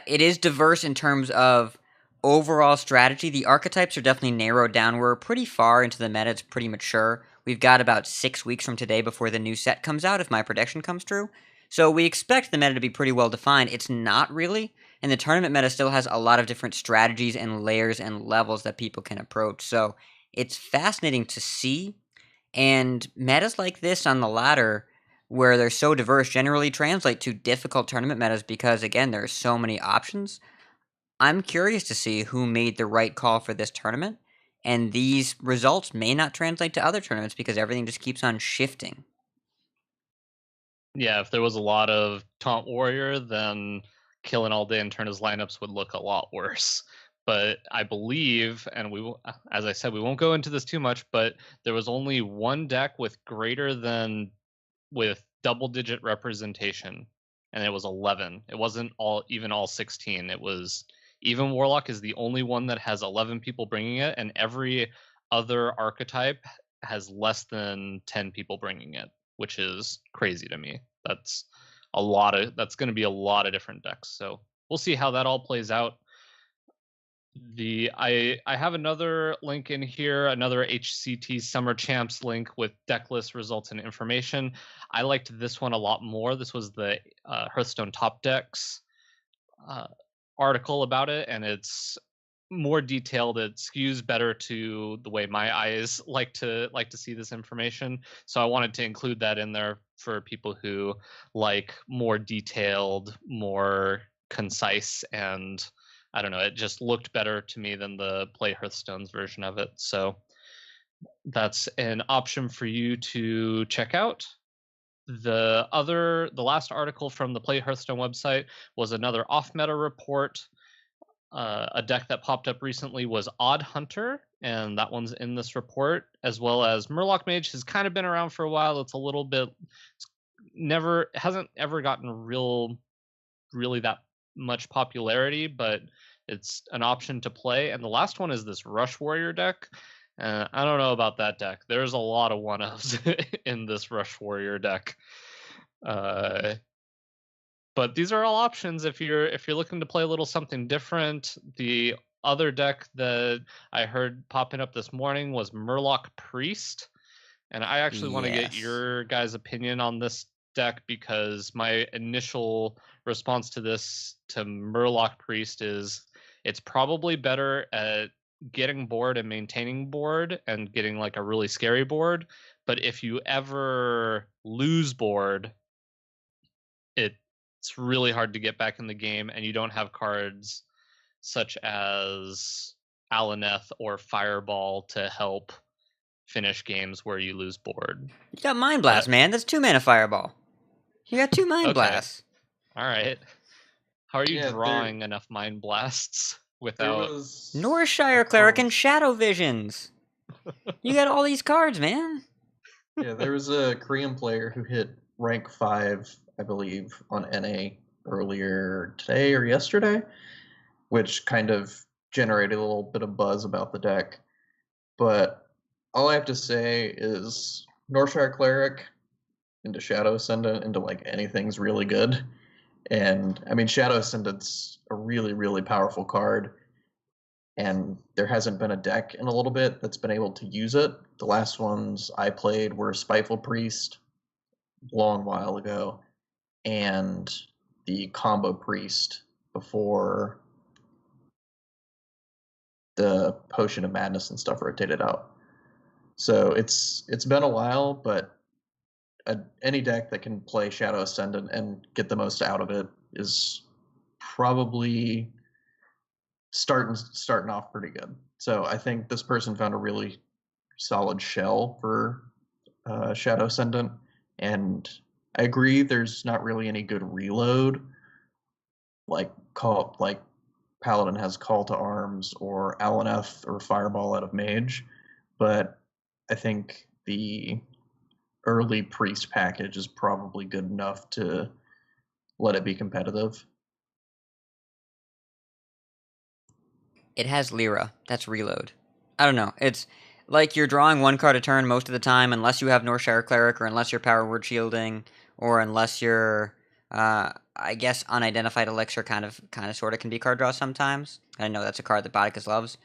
S6: is diverse in terms of overall strategy. The archetypes are definitely narrowed down. We're pretty far into the meta. It's pretty mature. We've got about 6 weeks from today before the new set comes out, if my prediction comes true. So we expect the meta to be pretty well defined. It's not really, and the tournament meta still has a lot of different strategies and layers and levels that people can approach. So it's fascinating to see, and metas like this on the ladder, where they're so diverse, generally translate to difficult tournament metas because, again, there are so many options. I'm curious to see who made the right call for this tournament, and these results may not translate to other tournaments because everything just keeps on shifting.
S7: Yeah, if there was a lot of Taunt Warrior, then Killing All Day and Turner's lineups would look a lot worse. But I believe, and as I said, we won't go into this too much, but there was only one deck with double-digit representation, and it was 11. It wasn't all 16. It was even Warlock is the only one that has 11 people bringing it, and every other archetype has less than 10 people bringing it, which is crazy to me. That's going to be a lot of different decks. So we'll see how that all plays out. I have another link in here, another HCT Summer Champs link with deck list results and information. I liked this one a lot more. This was the Hearthstone Top Decks article about it, and it's more detailed. It skews better to the way my eyes like to see this information. So I wanted to include that in there for people who like more detailed, more concise, and I don't know, it just looked better to me than the Play Hearthstone's version of it. So that's an option for you to check out. The last article from the Play Hearthstone website was another off-meta report. A deck that popped up recently was Odd Hunter, and that one's in this report, as well as Murloc Mage has kind of been around for a while. It's a little bit hasn't ever gotten really that much popularity, but it's an option to play. And the last one is this Rush Warrior deck. I don't know about that deck. There's a lot of one-ofs in this Rush Warrior deck. But these are all options if you're looking to play a little something different. The other deck that I heard popping up this morning was Murloc Priest, and I actually want to get your guys' opinion on this deck because my initial response to Murloc Priest is it's probably better at getting board and maintaining board and getting like a really scary board, but if you ever lose board, it's really hard to get back in the game, and you don't have cards such as Alaneth or Fireball to help finish games where you lose board.
S6: You got Mind Blast, man. That's 2 mana Fireball. You got 2 Mind Blasts.
S7: All right. How are you drawing enough Mind Blasts without...
S6: Northshire Cleric and Shadow Visions. You got all these cards, man.
S8: Yeah, there was a Korean player who hit rank 5, I believe, on NA earlier today or yesterday, which kind of generated a little bit of buzz about the deck. But all I have to say is Northshire Cleric, into Shadow Ascendant into like anything's really good. And I mean, Shadow Ascendant's a really, really powerful card, and there hasn't been a deck in a little bit that's been able to use it. The last ones I played were Spiteful Priest, long while ago, and the Combo Priest before the Potion of Madness and stuff rotated out. So it's been a while, but any deck that can play Shadow Ascendant and get the most out of it is probably starting off pretty good. So I think this person found a really solid shell for Shadow Ascendant, and I agree there's not really any good reload like Paladin has Call to Arms or Alaneth or Fireball out of Mage, but I think the early Priest package is probably good enough to let it be competitive.
S6: It has Lyra. That's reload. I don't know. It's like you're drawing one card a turn most of the time, unless you have Northshire Cleric, or unless you're Power Word shielding, or unless you're, I guess, Unidentified Elixir kind of sort of can be card draw sometimes. I know that's a card that Botticus loves.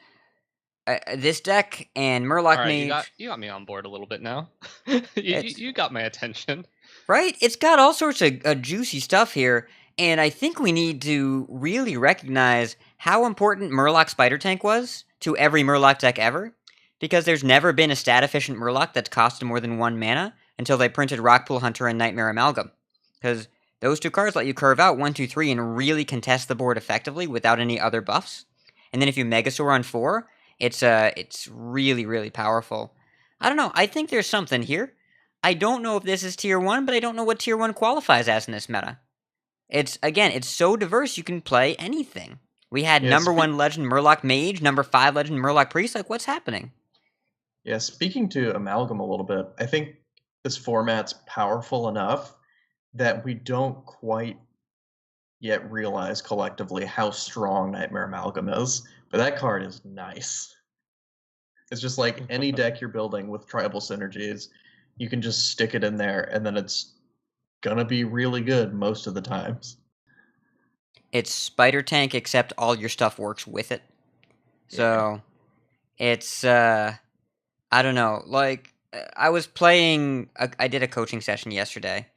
S6: This deck and Murloc
S7: All right,
S6: Mage,
S7: you got me on board a little bit now.
S6: It's-
S7: you got my attention.
S6: right? It's got all sorts of juicy stuff here, and I think we need to really recognize how important Murloc Spider Tank was to every Murloc deck ever, because there's never been a stat-efficient Murloc that's costed more than 1 mana until they printed Rockpool Hunter and Nightmare Amalgam, because those two cards let you curve out 1, 2, 3 and really contest the board effectively without any other buffs. And then if you Megasaur on 4, it's really, really powerful. I don't know, I think there's something here. I don't know if this is tier 1, but I don't know what tier 1 qualifies as in this meta. It's so diverse you can play anything. We had number 1 Legend Murloc Mage, number 5 Legend Murloc Priest, like what's happening?
S8: Yeah, speaking to Amalgam a little bit, I think this format's powerful enough that we don't quite yet realize collectively how strong Nightmare Amalgam is, but that card is nice. It's just like any deck you're building with tribal synergies, you can just stick it in there, and then it's gonna be really good most of the times.
S6: It's Spider Tank, except all your stuff works with it. So, it's, I don't know, like, I was playing, I did a coaching session yesterday,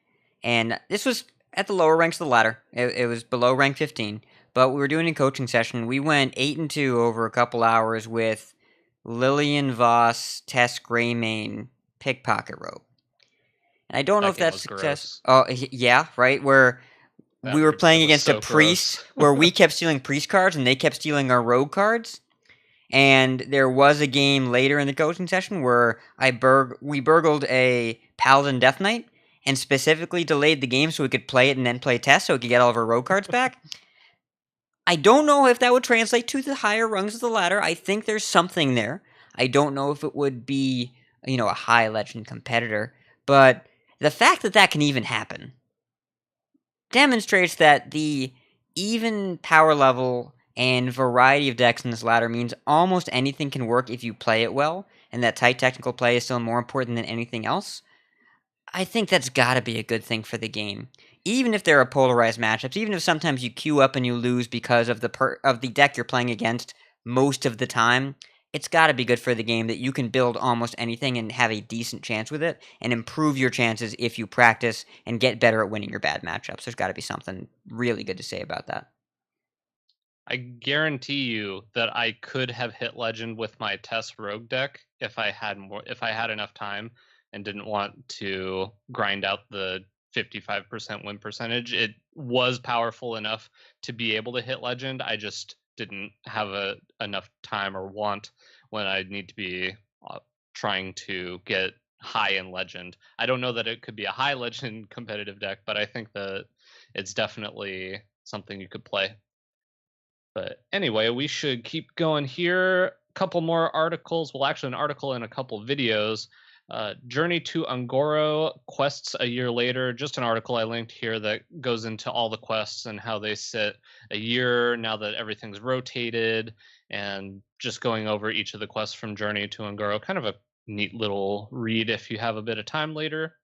S6: and this was at the lower ranks of the ladder. It was below rank 15, but we were doing a coaching session. We went 8-2 over a couple hours with Lillian Voss, Tess Greymane, Pickpocket Rope. And I don't know if that's success. Oh, yeah, right? Where we were playing against a priest, where we kept stealing priest cards and they kept stealing our rogue cards. And there was a game later in the coaching session where we burgled a Paladin Death Knight and specifically delayed the game so we could play it and then play Tess so we could get all of our rogue cards back. I don't know if that would translate to the higher rungs of the ladder. I think there's something there. I don't know if it would be, a high legend competitor, but the fact that that can even happen demonstrates that the even power level and variety of decks in this ladder means almost anything can work if you play it well, and that tight technical play is still more important than anything else. I think that's gotta be a good thing for the game. Even if there are polarized matchups, even if sometimes you queue up and you lose because of the deck you're playing against most of the time, it's gotta be good for the game that you can build almost anything and have a decent chance with it, and improve your chances if you practice and get better at winning your bad matchups. There's gotta be something really good to say about that.
S7: I guarantee you that I could have hit Legend with my Tess Rogue deck if I had enough time and didn't want to grind out the 55% win percentage. It was powerful enough to be able to hit Legend. I just didn't have enough time or want when I need to be trying to get high in Legend. I don't know that it could be a high Legend competitive deck, but I think that it's definitely something you could play. But anyway, we should keep going here. A couple more articles. Well, actually, an article and a couple videos. Journey to Ungoro, quests a year later. Just an article I linked here that goes into all the quests and how they sit a year now that everything's rotated, and just going over each of the quests from Journey to Ungoro. Kind of a neat little read if you have a bit of time later.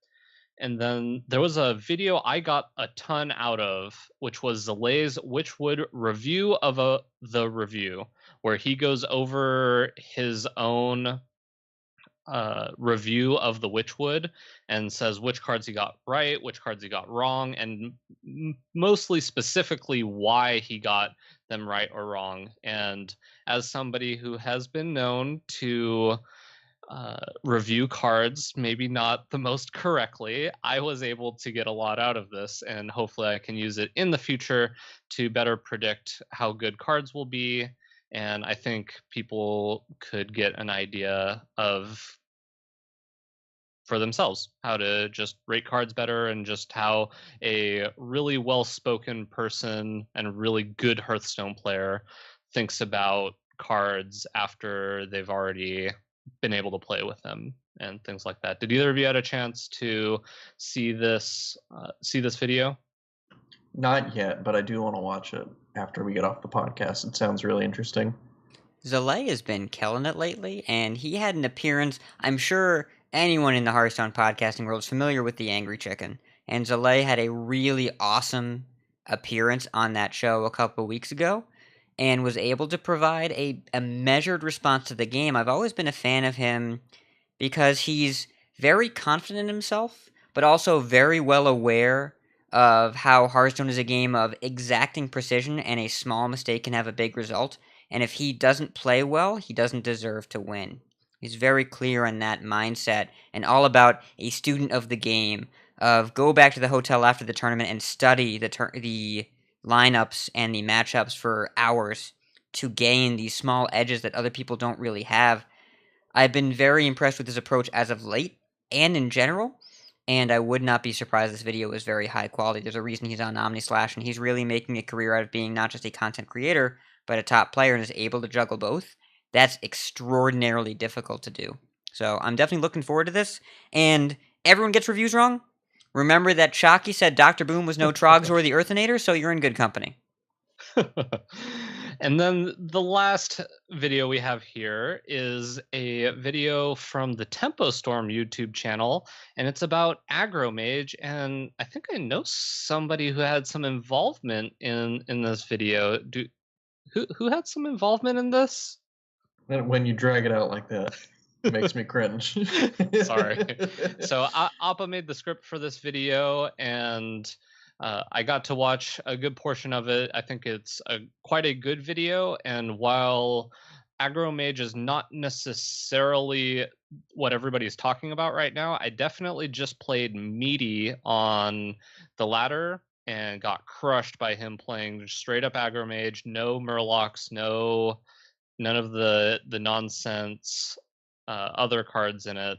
S7: And then there was a video I got a ton out of, which was Zalae's Witchwood review of the review, where he goes over his own review of the Witchwood and says which cards he got right, which cards he got wrong, and mostly specifically why he got them right or wrong. And as somebody who has been known to review cards, maybe not the most correctly, I was able to get a lot out of this, and hopefully I can use it in the future to better predict how good cards will be. And I think people could get an idea of for themselves how to just rate cards better, and just how a really well-spoken person and really good Hearthstone player thinks about cards after they've already been able to play with them and things like that. Did either of you had a chance to see this video?
S8: Not yet, but I do want to watch it after we get off the podcast. It sounds really interesting.
S6: Zalae has been killing it lately, and he had an appearance. I'm sure anyone in the Hearthstone podcasting world is familiar with the Angry Chicken, and Zalae had a really awesome appearance on that show a couple weeks ago, and was able to provide a measured response to the game. I've always been a fan of him because he's very confident in himself, but also very well aware of how Hearthstone is a game of exacting precision, and a small mistake can have a big result. And if he doesn't play well, he doesn't deserve to win. He's very clear on that mindset, and all about a student of the game, of go back to the hotel after the tournament and study the lineups and the matchups for hours to gain these small edges that other people don't really have. I've been very impressed with his approach as of late, and in general, and I would not be surprised this video is very high quality. There's a reason he's on OmniSlash, and he's really making a career out of being not just a content creator, but a top player, and is able to juggle both. That's extraordinarily difficult to do. So I'm definitely looking forward to this. And everyone gets reviews wrong. Remember that Shockey said Dr. Boom was no Trogs or the Earthinator, so you're in good company.
S7: And then the last video we have here is a video from the Tempo Storm YouTube channel, and it's about Aggro Mage. And I think I know somebody who had some involvement in this video. Who had some involvement in this?
S8: When you drag it out like that, it makes me cringe.
S7: Sorry. So Appa made the script for this video, and I got to watch a good portion of it. I think it's quite a good video, and while Aggro Mage is not necessarily what everybody's talking about right now, I definitely just played meaty on the ladder and got crushed by him playing straight up Aggro Mage, no Murlocs, none of the nonsense other cards in it.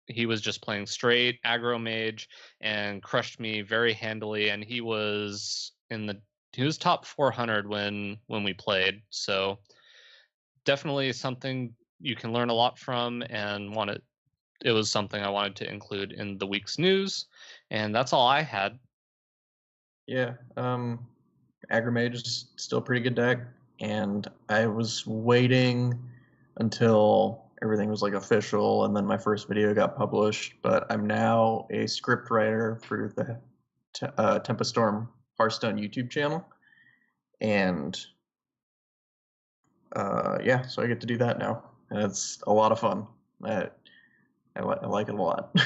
S7: He was just playing straight Aggro Mage and crushed me very handily, and he was top 400 when we played. So definitely something you can learn a lot from, and it was something I wanted to include in the week's news. And that's all I had.
S8: Yeah, Aggro Mage is still a pretty good deck, and I was waiting until everything was like official, and then my first video got published. But I'm now a script writer for the Tempo Storm Hearthstone YouTube channel, and yeah, so I get to do that now, and it's a lot of fun. I like it a lot.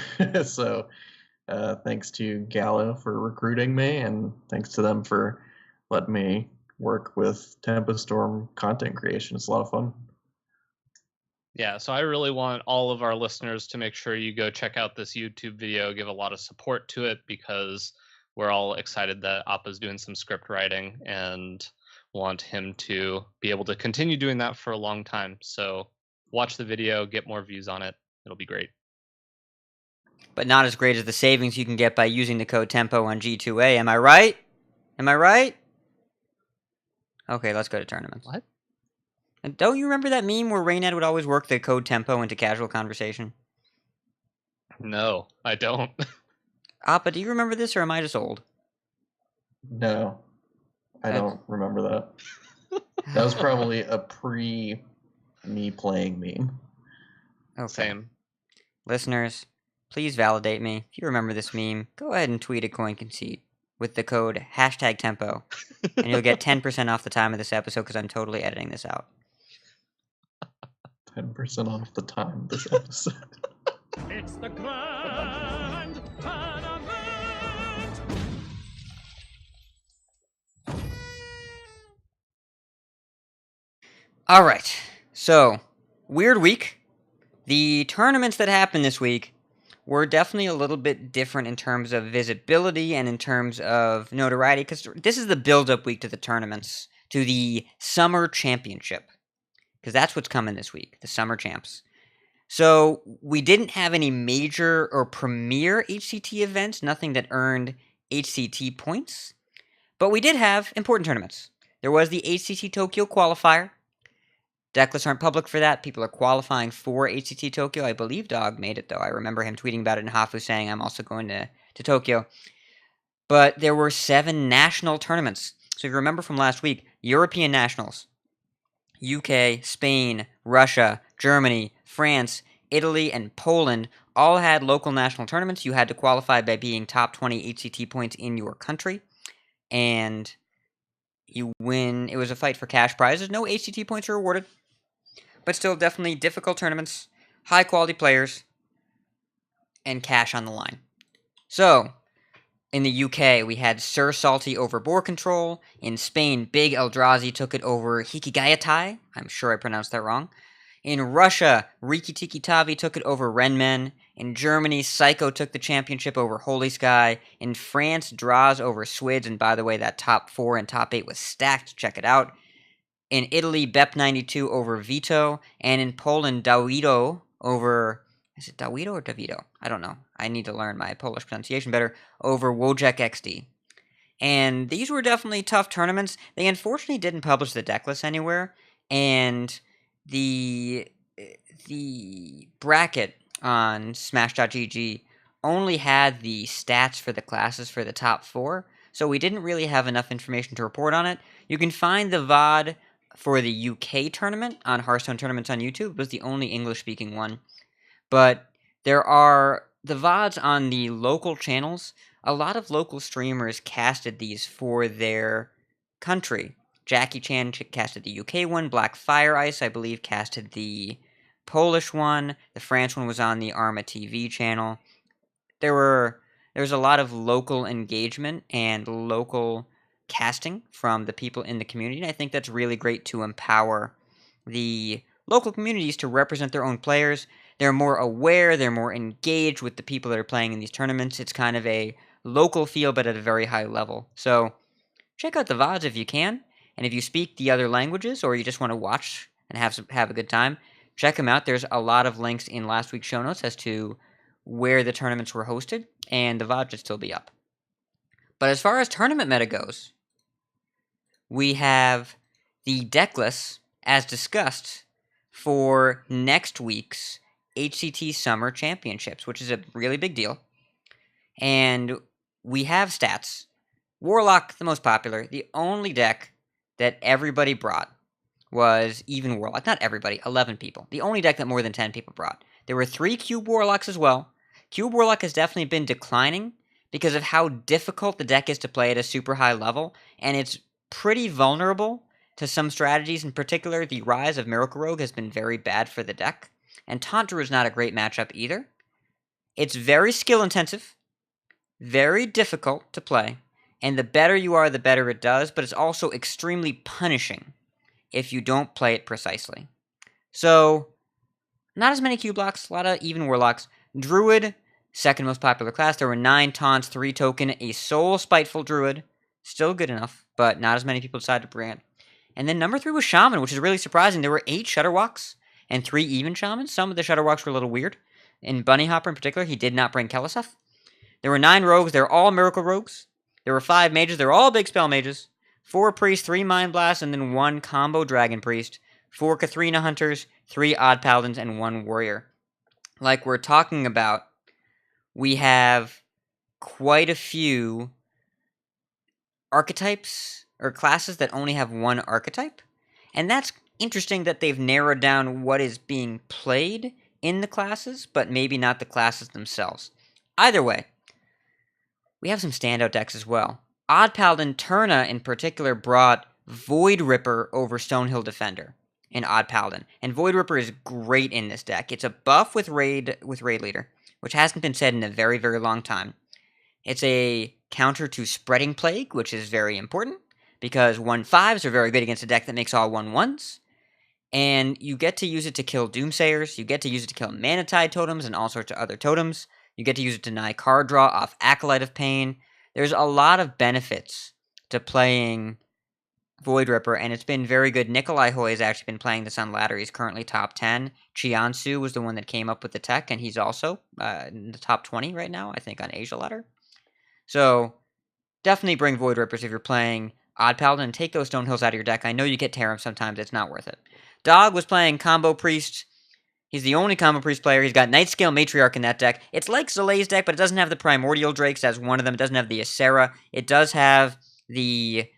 S8: So thanks to Gallo for recruiting me, and thanks to them for letting me work with Tempo Storm content creation. It's a lot of fun.
S7: Yeah, so I really want all of our listeners to make sure you go check out this YouTube video, give a lot of support to it, because we're all excited that Appa's doing some script writing and want him to be able to continue doing that for a long time. So watch the video, get more views on it. It'll be great.
S6: But not as great as the savings you can get by using the code TEMPO on G2A. Am I right? Am I right? Okay, let's go to tournaments.
S7: What?
S6: And don't you remember that meme where Raynad would always work the code TEMPO into casual conversation?
S7: No, I don't.
S6: Appa, do you remember this, or am I just old?
S8: No, I don't remember that. That was probably a pre-me playing meme.
S6: Okay.
S7: Same.
S6: Listeners, please validate me. If you remember this meme, go ahead and tweet at Concede with the code #tempo, and you'll get 10% off the time of this episode because I'm totally editing this out.
S8: 10% off the time of this episode.
S10: It's the grand tournament.
S6: All right, so weird week. The tournaments that happened this week were definitely a little bit different in terms of visibility and in terms of notoriety, because this is the build-up week to the tournaments, to the Summer Championship, because that's what's coming this week, the Summer Champs. So we didn't have any major or premier HCT events, nothing that earned HCT points, but we did have important tournaments. There was the HCT Tokyo qualifier. Deck lists aren't public for that. People are qualifying for HCT Tokyo. I believe Dog made it, though. I remember him tweeting about it and Hafu saying, I'm also going to Tokyo. But there were 7 national tournaments. So if you remember from last week, European nationals, UK, Spain, Russia, Germany, France, Italy, and Poland all had local national tournaments. You had to qualify by being top 20 HCT points in your country. And you win. It was a fight for cash prizes. No HCT points were awarded. But still, definitely difficult tournaments, high-quality players, and cash on the line. So, in the UK, we had Sir Salty over Boar Control. In Spain, Big Eldrazi took it over Hikigayatai. I'm sure I pronounced that wrong. In Russia, Riki Tiki Tavi took it over Renmen. In Germany, Psycho took the championship over Holy Sky. In France, Draws over Swids. And by the way, that top 4 and top 8 was stacked. Check it out. In Italy, Bep92 over Vito. And in Poland, Dawido over... Is it Dawido or Davido? I don't know. I need to learn my Polish pronunciation better. Over Wojek XD. And these were definitely tough tournaments. They unfortunately didn't publish the deck list anywhere. And the bracket on Smash.gg only had the stats for the classes for the top 4. So we didn't really have enough information to report on it. You can find the VOD for the UK tournament on Hearthstone Tournaments on YouTube. It was the only English-speaking one. But there are the VODs on the local channels. A lot of local streamers casted these for their country. Jackie Chan casted the UK one. Black Fire Ice, I believe, casted the Polish one. The France one was on the Arma TV channel. There was a lot of local engagement and local casting from the people in the community, and I think that's really great to empower the local communities to represent their own players. They're more aware, they're more engaged with the people that are playing in these tournaments. It's kind of a local feel, but at a very high level. So check out the VODs if you can, and if you speak the other languages or you just want to watch and have a good time, check them out. There's a lot of links in last week's show notes as to where the tournaments were hosted, and the VOD should still be up. But as far as tournament meta goes, we have the deck lists, as discussed, for next week's HCT Summer Championships, which is a really big deal. And we have stats. Warlock, the most popular. The only deck that everybody brought was even Warlock. Not everybody, 11 people. The only deck that more than 10 people brought. There were 3 Cube Warlocks as well. Cube Warlock has definitely been declining because of how difficult the deck is to play at a super high level, and it's pretty vulnerable to some strategies. In particular, the rise of Miracle Rogue has been very bad for the deck, and Taunt Druid is not a great matchup either. It's very skill-intensive, very difficult to play, and the better you are, the better it does, but it's also extremely punishing if you don't play it precisely. So, not as many Cube blocks, a lot of even Warlocks. Druid, second most popular class. There were 9 taunts, 3 token, a Soul Spiteful Druid. Still good enough, but not as many people decided to bring it. And then number 3 was Shaman, which is really surprising. There were 8 Shutterwalks and 3 even Shamans. Some of the Shutterwalks were a little weird. In Bunny Hopper in particular, he did not bring Keleseth. There were 9 Rogues. They're all Miracle Rogues. There were 5 Mages. They're all Big Spell Mages. 4 Priests, 3 Mind Blasts, and then 1 Combo Dragon Priest. 4 Katharina Hunters, 3 Odd Paladins, and 1 Warrior. Like we're talking about, we have quite a few archetypes or classes that only have 1 archetype. And that's interesting that they've narrowed down what is being played in the classes, but maybe not the classes themselves. Either way, we have some standout decks as well. Odd Paladin Turna in particular brought Void Ripper over Stonehill Defender in Odd Paladin. And Void Ripper is great in this deck. It's a buff with Raid Leader, which hasn't been said in a very, very long time. It's a counter to Spreading Plague, which is very important, because 1/5s are very good against a deck that makes all 1/1s. And you get to use it to kill Doomsayers, you get to use it to kill Manatide totems and all sorts of other totems. You get to use it to deny card draw off Acolyte of Pain. There's a lot of benefits to playing Void Ripper, and it's been very good. Nikolai Hoy has actually been playing this on ladder. He's currently top 10. Chiansu was the one that came up with the tech, and he's also in the top 20 right now, I think, on Asia ladder. So definitely bring Void Rippers if you're playing Odd Paladin, and take those Stonehills out of your deck. I know you get Tarim sometimes, it's not worth it. Dog was playing Combo Priest. He's the only Combo Priest player. He's got Nightscale Matriarch in that deck. It's like Zalae's deck, but it doesn't have the Primordial Drakes as one of them. It doesn't have the Acera. It does have the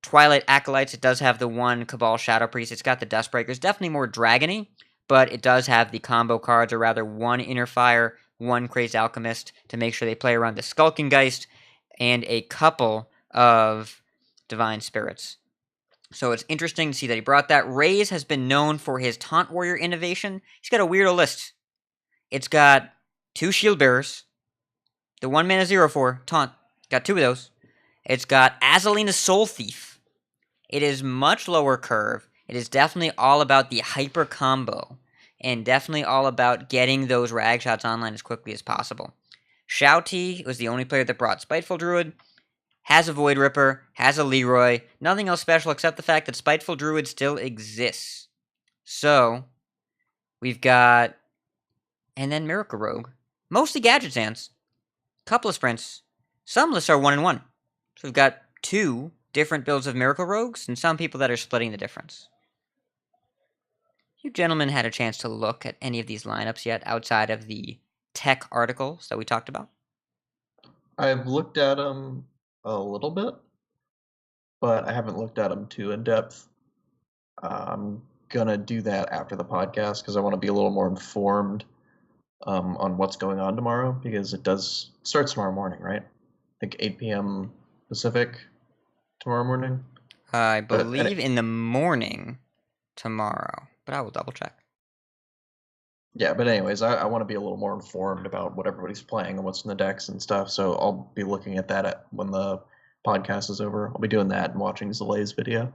S6: Twilight Acolytes. It does have the one Cabal Shadow Priest. It's got the Dustbreakers. Definitely more dragony, but it does have the combo cards, or rather one Inner Fire, one Crazed Alchemist to make sure they play around the Skulking Geist, and a couple of Divine Spirits. So it's interesting to see that he brought that. Raze has been known for his Taunt Warrior innovation. He's got a weirdo list. It's got 2 Shield Bearers, the 1 mana 0/4, Taunt. Got 2 of those. It's got Azalina Soul Thief. It is much lower curve. It is definitely all about the hyper combo, and definitely all about getting those rag shots online as quickly as possible. Shouty was the only player that brought Spiteful Druid. Has a Void Ripper, has a Leroy, nothing else special except the fact that Spiteful Druid still exists. So, we've got, and then Miracle Rogue. Mostly Gadget Sands. Couple of Sprints. Some lists are 1-1. So we've got 2 different builds of Miracle Rogues, and some people that are splitting the difference. You gentlemen had a chance to look at any of these lineups yet, outside of the tech articles that we talked about?
S8: I've looked at them a little bit, but I haven't looked at them too in depth. I'm gonna do that after the podcast because I want to be a little more informed on what's going on tomorrow, because it starts tomorrow morning, right? I think 8 p.m. Pacific tomorrow morning.
S6: I believe in the morning tomorrow, but I will double check.
S8: Yeah, but anyways, I want to be a little more informed about what everybody's playing and what's in the decks and stuff, so I'll be looking at that when the podcast is over. I'll be doing that and watching Zalae's video.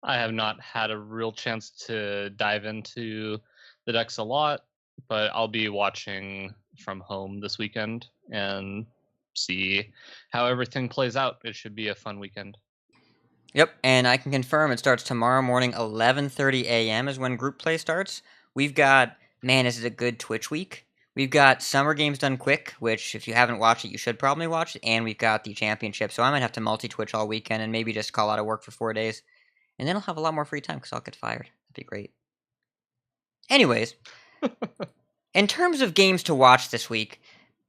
S7: I have not had a real chance to dive into the decks a lot, but I'll be watching from home this weekend and see how everything plays out. It should be a fun weekend.
S6: Yep, and I can confirm it starts tomorrow morning, 11:30 a.m. is when group play starts. We've got, man, this is a good Twitch week. We've got Summer Games Done Quick, which if you haven't watched it, you should probably watch it, and we've got the Championship, so I might have to multi-Twitch all weekend and maybe just call out of work for 4 days. And then I'll have a lot more free time because I'll get fired. That'd be great. Anyways, in terms of games to watch this week,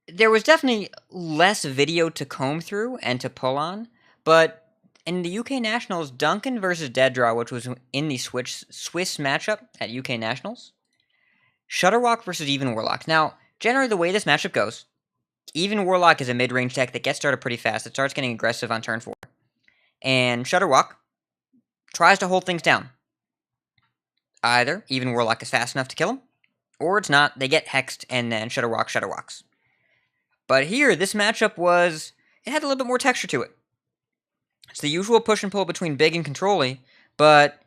S6: there was definitely less video to comb through and to pull on, but in the UK Nationals, Duncan versus Deaddraw, which was in the Swiss matchup at UK Nationals, Shutterwalk versus Even Warlock. Now, generally the way this matchup goes, Even Warlock is a mid-range deck that gets started pretty fast. It starts getting aggressive on turn 4. And Shutterwalk tries to hold things down. Either Even Warlock is fast enough to kill him, or it's not. They get hexed, and then Shutterwalks. But here, this matchup it had a little bit more texture to it. It's the usual push and pull between big and controlly, but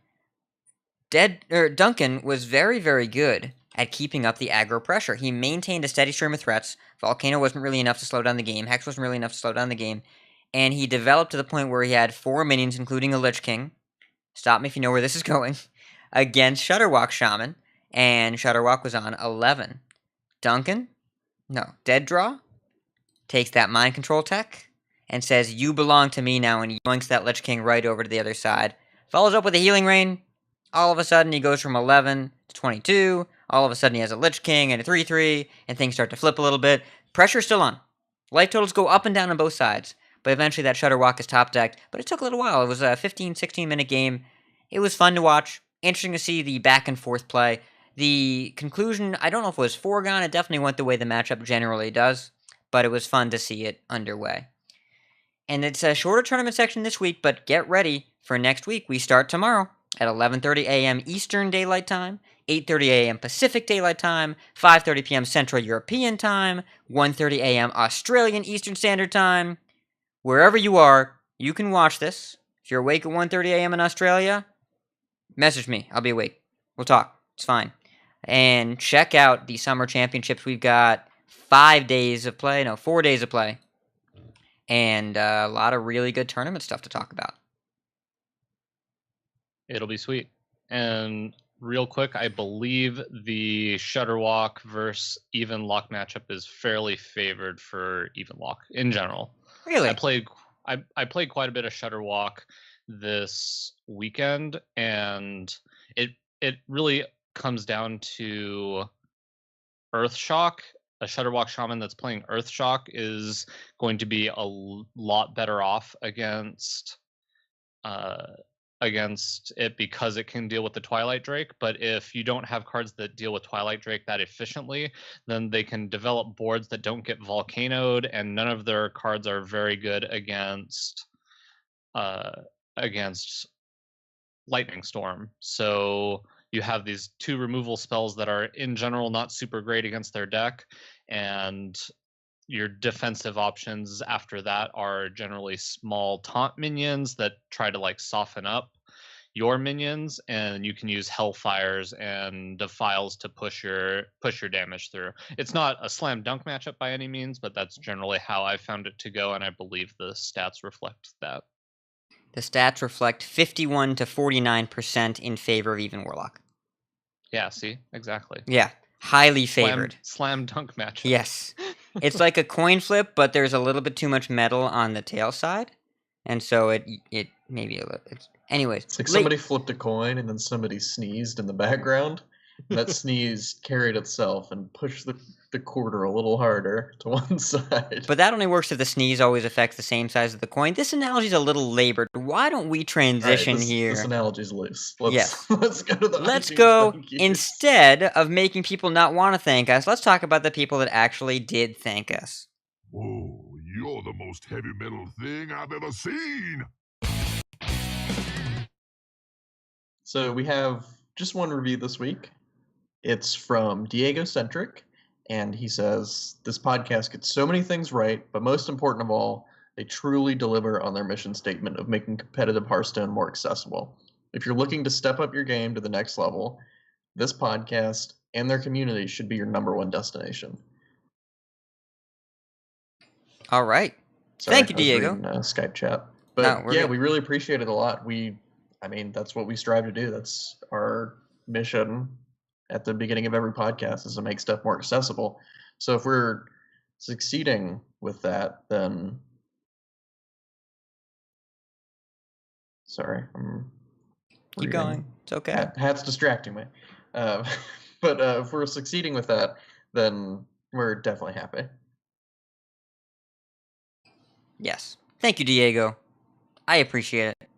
S6: Duncan was very, very good at keeping up the aggro pressure. He maintained a steady stream of threats. Volcano wasn't really enough to slow down the game. Hex wasn't really enough to slow down the game. And he developed to the point where he had 4 minions, including a Lich King. Stop me if you know where this is going. Against Shutterwalk Shaman. And Shutterwalk was on 11. Deaddraw takes that mind control tech and says, "You belong to me now," and yoinks that Lich King right over to the other side. Follows up with a Healing Rain. All of a sudden, he goes from 11 to 22. All of a sudden, he has a Lich King and a 3-3, and things start to flip a little bit. Pressure's still on. Life totals go up and down on both sides, but eventually that Shutterwalk is top decked. But it took a little while. It was a 15, 16-minute game. It was fun to watch. interesting to see the back and forth play. The conclusion, I don't know if it was foregone. It definitely went the way the matchup generally does, but it was fun to see it underway. And it's a shorter tournament section this week, but get ready for next week. We start tomorrow at 11:30 a.m. Eastern Daylight Time, 8:30 a.m. Pacific Daylight Time, 5:30 p.m. Central European Time, 1:30 a.m. Australian Eastern Standard Time. Wherever you are, you can watch this. If you're awake at 1:30 a.m. in Australia, message me. I'll be awake. We'll talk. It's fine. And check out the Summer Championships. We've got 4 days of play. And a lot of really good tournament stuff to talk about.
S7: It'll be sweet. And real quick, I believe the Shutterwalk versus Even Lock matchup is fairly favored for Even Lock in general.
S6: Really?
S7: I played quite a bit of Shutterwalk this weekend, and it really comes down to Earthshock. A Shutterwalk shaman that's playing Earthshock is going to be a lot better off against it because it can deal with the Twilight Drake. But if you don't have cards that deal with Twilight Drake that efficiently, then they can develop boards that don't get volcanoed, and none of their cards are very good against Lightning Storm. So you have these 2 removal spells that are in general not super great against their deck, and your defensive options after that are generally small taunt minions that try to like soften up your minions, and you can use Hellfires and Defiles to push your damage through. It's not a slam dunk matchup by any means, but that's generally how I found it to go, and I believe the stats reflect that.
S6: The stats reflect 51 to 49% in favor of Even Warlock.
S7: Yeah, see? Exactly.
S6: Yeah, highly favored.
S7: Slam dunk matchup.
S6: Yes. It's like a coin flip, but there's a little bit too much metal on the tail side. And so it maybe a little... Anyways.
S8: It's like somebody flipped a coin and then somebody sneezed in the background. And that sneeze carried itself and pushed the quarter a little harder to one side.
S6: But that only works if the sneeze always affects the same size of the coin. This analogy's a little labored. Why don't we transition here?
S8: This analogy's loose.
S6: Yes.
S8: Let's go to the
S6: Let's go,
S8: thank yous.
S6: instead of making people not want to thank us, let's talk about the people that actually did thank us.
S5: Oh, you're the most heavy metal thing I've ever seen.
S8: So we have just one review this week. It's from Diego Centric, and he says, this podcast gets so many things right, but most important of all, they truly deliver on their mission statement of making competitive Hearthstone more accessible. If you're looking to step up your game to the next level, this podcast and their community should be your #1 destination.
S6: All right.
S8: Sorry,
S6: Thank you,
S8: I was
S6: Diego.
S8: reading, Skype chat.
S6: No,
S8: But
S6: we're
S8: yeah,
S6: good.
S8: we really appreciate it a lot. That's what we strive to do. That's our mission at the beginning of every podcast, is to make stuff more accessible. So if we're succeeding with that, then... Sorry, I'm
S6: Keep
S8: reading.
S6: going. It's okay.
S8: Hat's distracting me. But if we're succeeding with that, then we're definitely happy.
S6: Yes. Thank you, Diego. I appreciate it.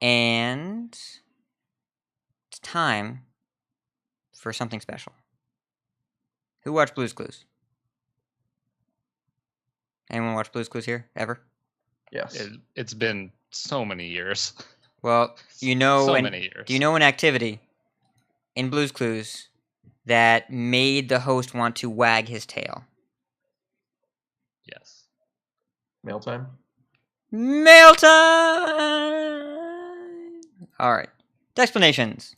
S6: And it's time for something special. Who watched Blue's Clues? Anyone watch Blue's Clues here? Ever?
S8: Yes.
S7: It's been so many years.
S6: Well, you know,
S7: So many years.
S6: do you know an activity in Blue's Clues that made the host want to wag his tail?
S7: Yes.
S8: Mail time?
S6: Mail time! All right. Explanations.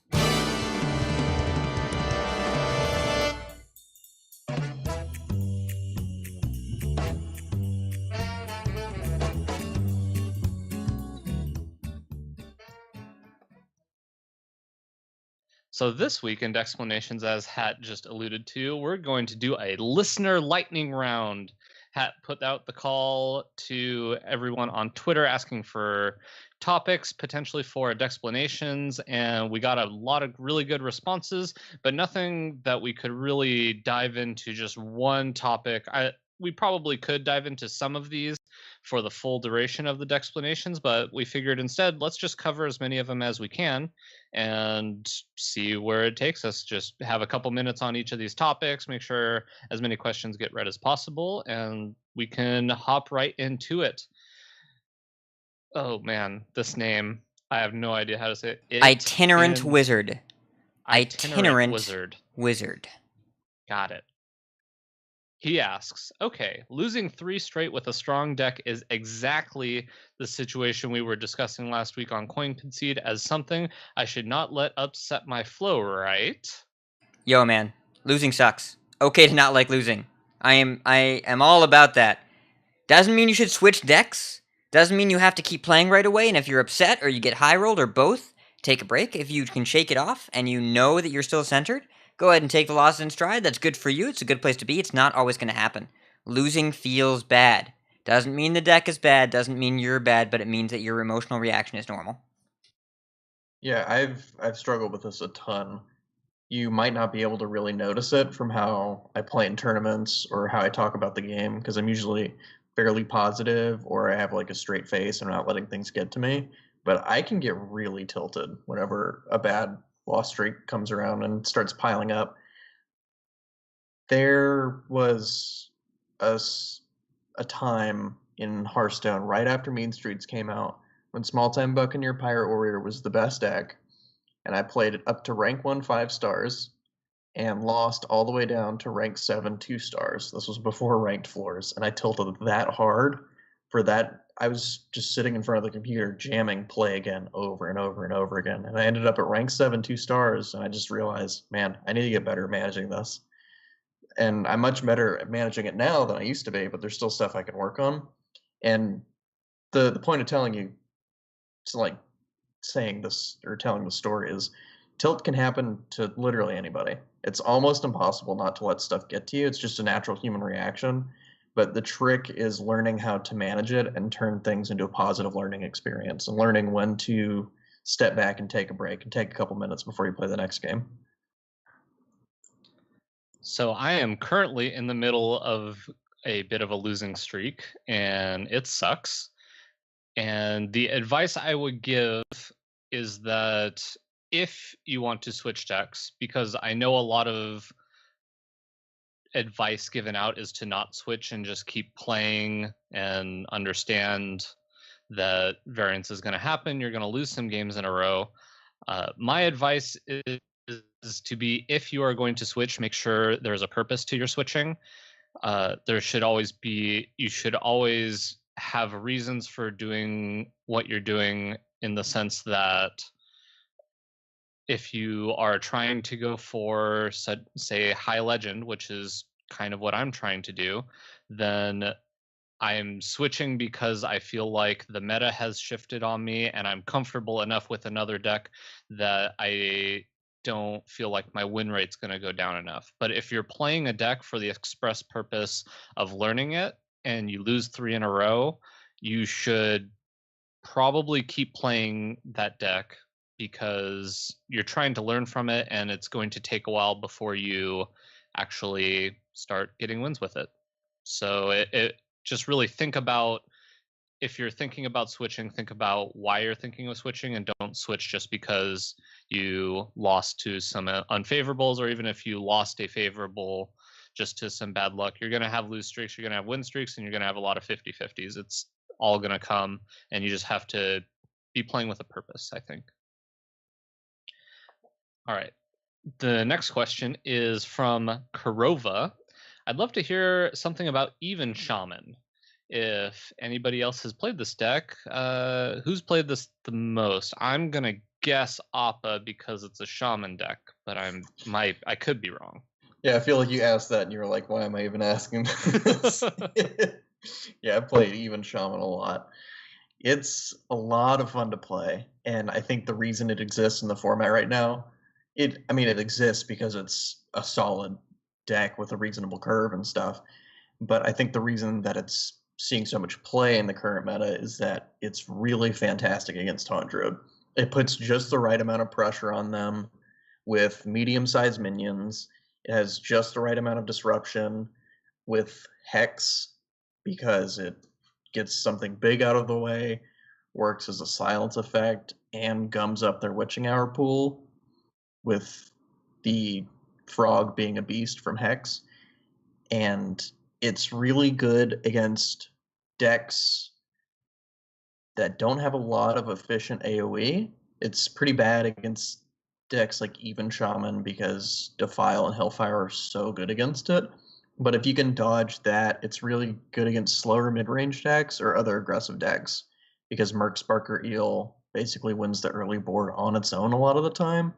S7: So this week in Explanations, as Hat just alluded to, we're going to do a listener lightning round. Hat put out the call to everyone on Twitter asking for topics, potentially for Explanations, and we got a lot of really good responses, but nothing that we could really dive into just one topic. we probably could dive into some of these for the full duration of the Dexplanations, but we figured instead, let's just cover as many of them as we can and see where it takes us. Just have a couple minutes on each of these topics, make sure as many questions get read as possible, and we can hop right into it. Oh man, this name, I have no idea how to say it.
S6: Itinerant Wizard.
S7: Itinerant
S6: Wizard.
S7: Got it. He asks, okay, losing 3 straight with a strong deck is exactly the situation we were discussing last week on Concede as something I should not let upset my flow, right?
S6: Yo, man, losing sucks. Okay to not like losing. I am all about that. Doesn't mean you should switch decks. Doesn't mean you have to keep playing right away, and if you're upset or you get high rolled or both, take a break. If you can shake it off and you know that you're still centered, go ahead and take the loss in stride. That's good for you. It's a good place to be. It's not always going to happen. Losing feels bad. Doesn't mean the deck is bad. Doesn't mean you're bad, but it means that your emotional reaction is normal.
S8: Yeah, I've struggled with this a ton. You might not be able to really notice it from how I play in tournaments or how I talk about the game, because I'm usually fairly positive or I have like a straight face and I'm not letting things get to me. But I can get really tilted whenever a bad loss streak comes around and starts piling up. There was a time in Hearthstone right after Mean Streets came out when Small Time Buccaneer Pirate Warrior was the best deck, and I played it up to rank 1 5 stars and lost all the way down to rank 7 2 stars. This was before ranked floors, and I tilted that hard for that. I was just sitting in front of the computer jamming play again over and over and over again, and I ended up at rank 7 2 stars, and I just realized, man, I need to get better at managing this. And I'm much better at managing it now than I used to be, but there's still stuff I can work on. And the point of telling you, it's like saying this or telling the story is, tilt can happen to literally anybody. It's almost impossible not to let stuff get to you. It's just a natural human reaction. But the trick is learning how to manage it and turn things into a positive learning experience, and learning when to step back and take a break and take a couple minutes before you play the next game.
S7: So I am currently in the middle of a bit of a losing streak, and it sucks. And the advice I would give is that if you want to switch decks, because I know a lot of advice given out is to not switch and just keep playing and understand that variance is going to happen. You're going to lose some games in a row. My advice is to be, if you are going to switch, make sure there's a purpose to your switching. You should always have reasons for doing what you're doing, in the sense that if you are trying to go for, say, high legend, which is kind of what I'm trying to do, then I'm switching because I feel like the meta has shifted on me and I'm comfortable enough with another deck that I don't feel like my win rate's going to go down enough. But if you're playing a deck for the express purpose of learning it and you lose 3 in a row, you should probably keep playing that deck, because you're trying to learn from it and it's going to take a while before you actually start getting wins with it. So it just really think about, if you're thinking about switching, think about why you're thinking of switching, and don't switch just because you lost to some unfavorables, or even if you lost a favorable just to some bad luck. You're going to have lose streaks, you're going to have win streaks, and you're going to have a lot of 50-50s. It's all going to come, and you just have to be playing with a purpose, I think. All right. The next question is from Kurova. I'd love to hear something about Even Shaman. If anybody else has played this deck, who's played this the most? I'm gonna guess Appa because it's a Shaman deck, but I could be wrong.
S8: Yeah, I feel like you asked that and you were like, why am I even asking this? Yeah, I've played Even Shaman a lot. It's a lot of fun to play, and I think the reason it exists in the format right now, it exists because it's a solid deck with a reasonable curve and stuff, but I think the reason that it's seeing so much play in the current meta is that it's really fantastic against Taunt Druid. It puts just the right amount of pressure on them with medium-sized minions. It has just the right amount of disruption. with Hex because it gets something big out of the way, works as a silence effect, and gums up their Witching Hour pool, with the frog being a beast from Hex. And it's really good against decks that don't have a lot of efficient AoE. It's pretty bad against decks like Even Shaman because Defile and Hellfire are so good against it. But if you can dodge that, it's really good against slower mid-range decks or other aggressive decks, because Merc Sparker Eel basically wins the early board on its own a lot of the time.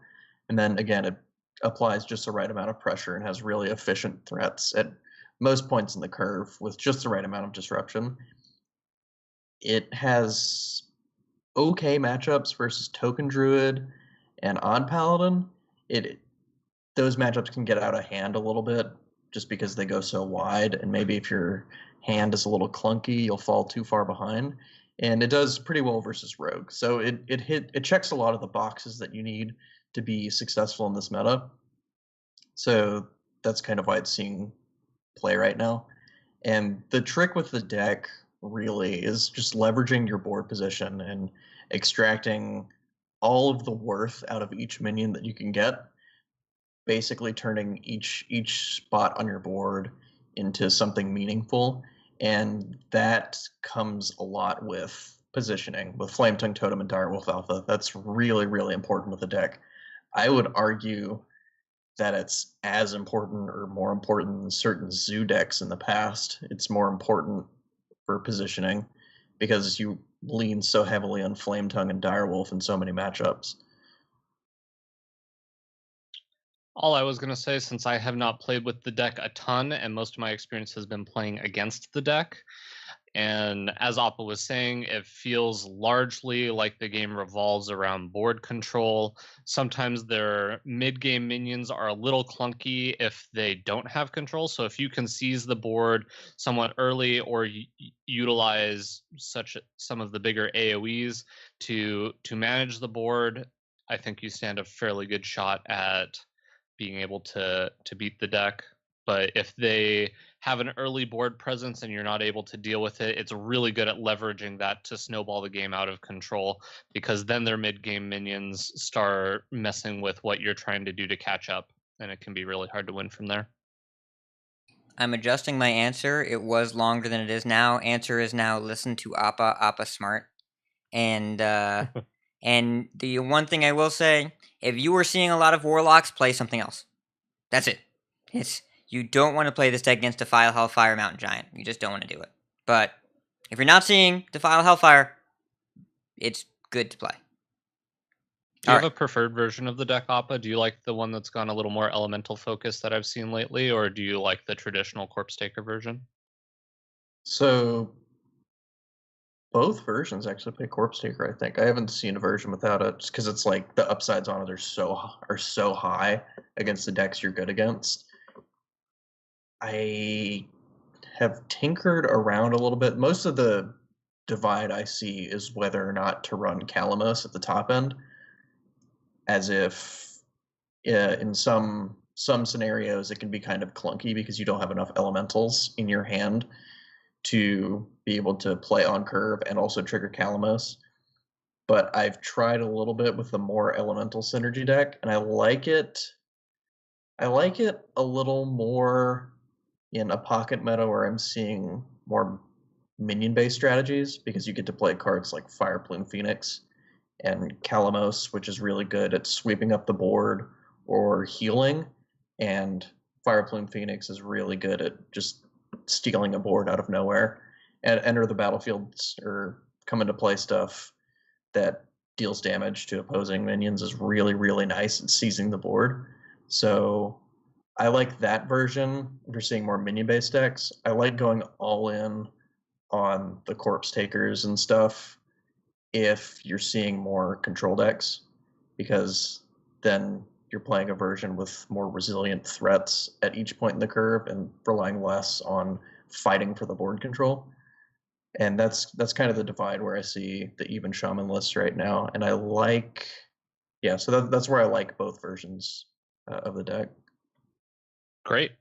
S8: And then again, it applies just the right amount of pressure and has really efficient threats at most points in the curve with just the right amount of disruption. It has okay matchups versus Token Druid and Odd Paladin. Those matchups can get out of hand a little bit just because they go so wide, and maybe if your hand is a little clunky, you'll fall too far behind. And it does pretty well versus Rogue. So it checks a lot of the boxes that you need to be successful in this meta. So that's kind of why it's seeing play right now. And the trick with the deck really is just leveraging your board position and extracting all of the worth out of each minion that you can get, basically turning each spot on your board into something meaningful. And that comes a lot with positioning, with Flametongue Totem and Direwolf Alpha. That's really, really important with the deck. I would argue that it's as important or more important than certain zoo decks in the past. It's more important for positioning because you lean so heavily on Flametongue and Direwolf in so many matchups.
S7: All I was going to say, since I have not played with the deck a ton, and most of my experience has been playing against the deck, and as Appa was saying, it feels largely like the game revolves around board control. Sometimes their mid-game minions are a little clunky if they don't have control. So if you can seize the board somewhat early or utilize some of the bigger AoEs to manage the board, I think you stand a fairly good shot at being able to beat the deck. But if they have an early board presence and you're not able to deal with it, it's really good at leveraging that to snowball the game out of control, because then their mid-game minions start messing with what you're trying to do to catch up, and it can be really hard to win from there.
S6: I'm adjusting my answer. It was longer than it is now. Answer is now listen to Appa. Appa smart. And and the one thing I will say, if you are seeing a lot of Warlocks, play something else. That's it. You don't want to play this deck against Defile Hellfire Mountain Giant. You just don't want to do it. But if you're not seeing Defile Hellfire, it's good to play.
S7: Do you have a preferred version of the deck, Appa? Do you like the one that's gone a little more elemental focus that I've seen lately, or do you like the traditional Corpse Taker version?
S8: So both versions actually play Corpse Taker, I think. I haven't seen a version without it, just because it's like the upsides on it are so high against the decks you're good against. I have tinkered around a little bit. Most of the divide I see is whether or not to run Calamos at the top end, as if in some scenarios it can be kind of clunky because you don't have enough elementals in your hand to be able to play on curve and also trigger Calamos. But I've tried a little bit with the more elemental synergy deck, and I like it a little more in a pocket meta where I'm seeing more minion-based strategies, because you get to play cards like Fire Plume Phoenix and Calamos, which is really good at sweeping up the board or healing, and Fire Plume Phoenix is really good at just stealing a board out of nowhere. And enter the battlefields or come into play stuff that deals damage to opposing minions is really, really nice at seizing the board. So I like that version if you're seeing more minion-based decks. I like going all in on the Corpse Takers and stuff if you're seeing more control decks, because then you're playing a version with more resilient threats at each point in the curve and relying less on fighting for the board control. And that's kind of the divide where I see the Even Shaman list right now. And I like, so that's where I like both versions of the deck.
S7: Great.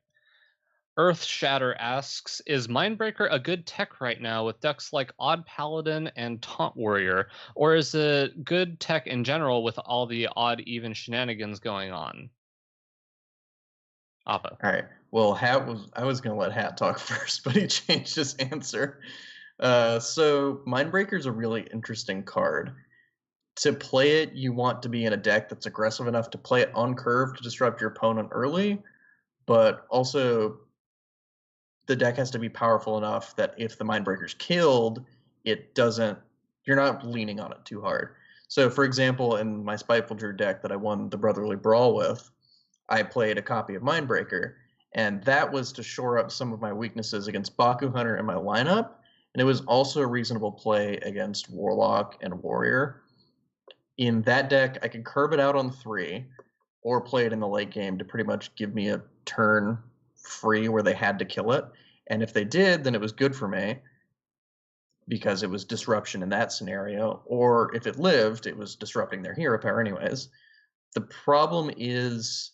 S7: Earth Shatter asks, is Mindbreaker a good tech right now with decks like Odd Paladin and Taunt Warrior? Or is it good tech in general with all the odd even shenanigans going on? Appa.
S8: All right. Well, I was gonna let Hat talk first, but he changed his answer. So Mindbreaker's a really interesting card. To play it, you want to be in a deck that's aggressive enough to play it on curve to disrupt your opponent early, but also the deck has to be powerful enough that if the Mindbreaker's killed, you're not leaning on it too hard. So, for example, in my Spiteful Druid deck that I won the Brotherly Brawl with, I played a copy of Mindbreaker, and that was to shore up some of my weaknesses against Baku Hunter in my lineup, and it was also a reasonable play against Warlock and Warrior. In that deck, I could curve it out on 3, or play it in the late game to pretty much give me a turn free where they had to kill it. And if they did, then it was good for me because it was disruption in that scenario. Or if it lived, it was disrupting their hero power anyways. The problem is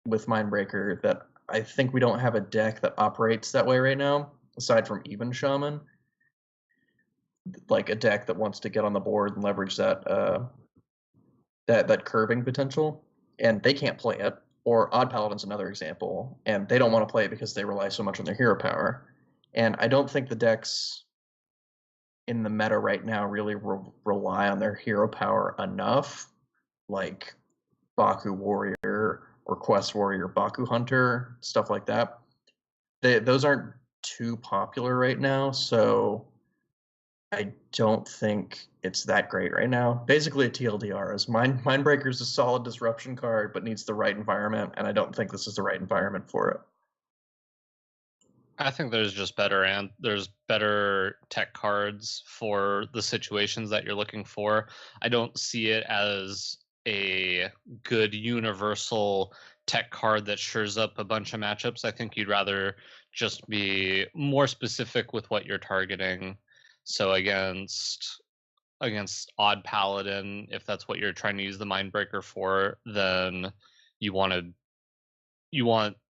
S8: with Mindbreaker that I think we don't have a deck that operates that way right now, aside from Even Shaman. Like a deck that wants to get on the board and leverage that that curving potential, and they can't play it. Or Odd Paladin's another example, and they don't want to play it because they rely so much on their hero power. And I don't think the decks in the meta right now really rely on their hero power enough, like Baku Warrior or Quest Warrior, Baku Hunter, stuff like that. Those aren't too popular right now, so I don't think it's that great right now. Basically, a TLDR is Mindbreaker is a solid disruption card, but needs the right environment, and I don't think this is the right environment for it.
S7: I think there's just there's better tech cards for the situations that you're looking for. I don't see it as a good universal tech card that shores up a bunch of matchups. I think you'd rather just be more specific with what you're targeting. So against Odd Paladin, if that's what you're trying to use the Mindbreaker for, then you want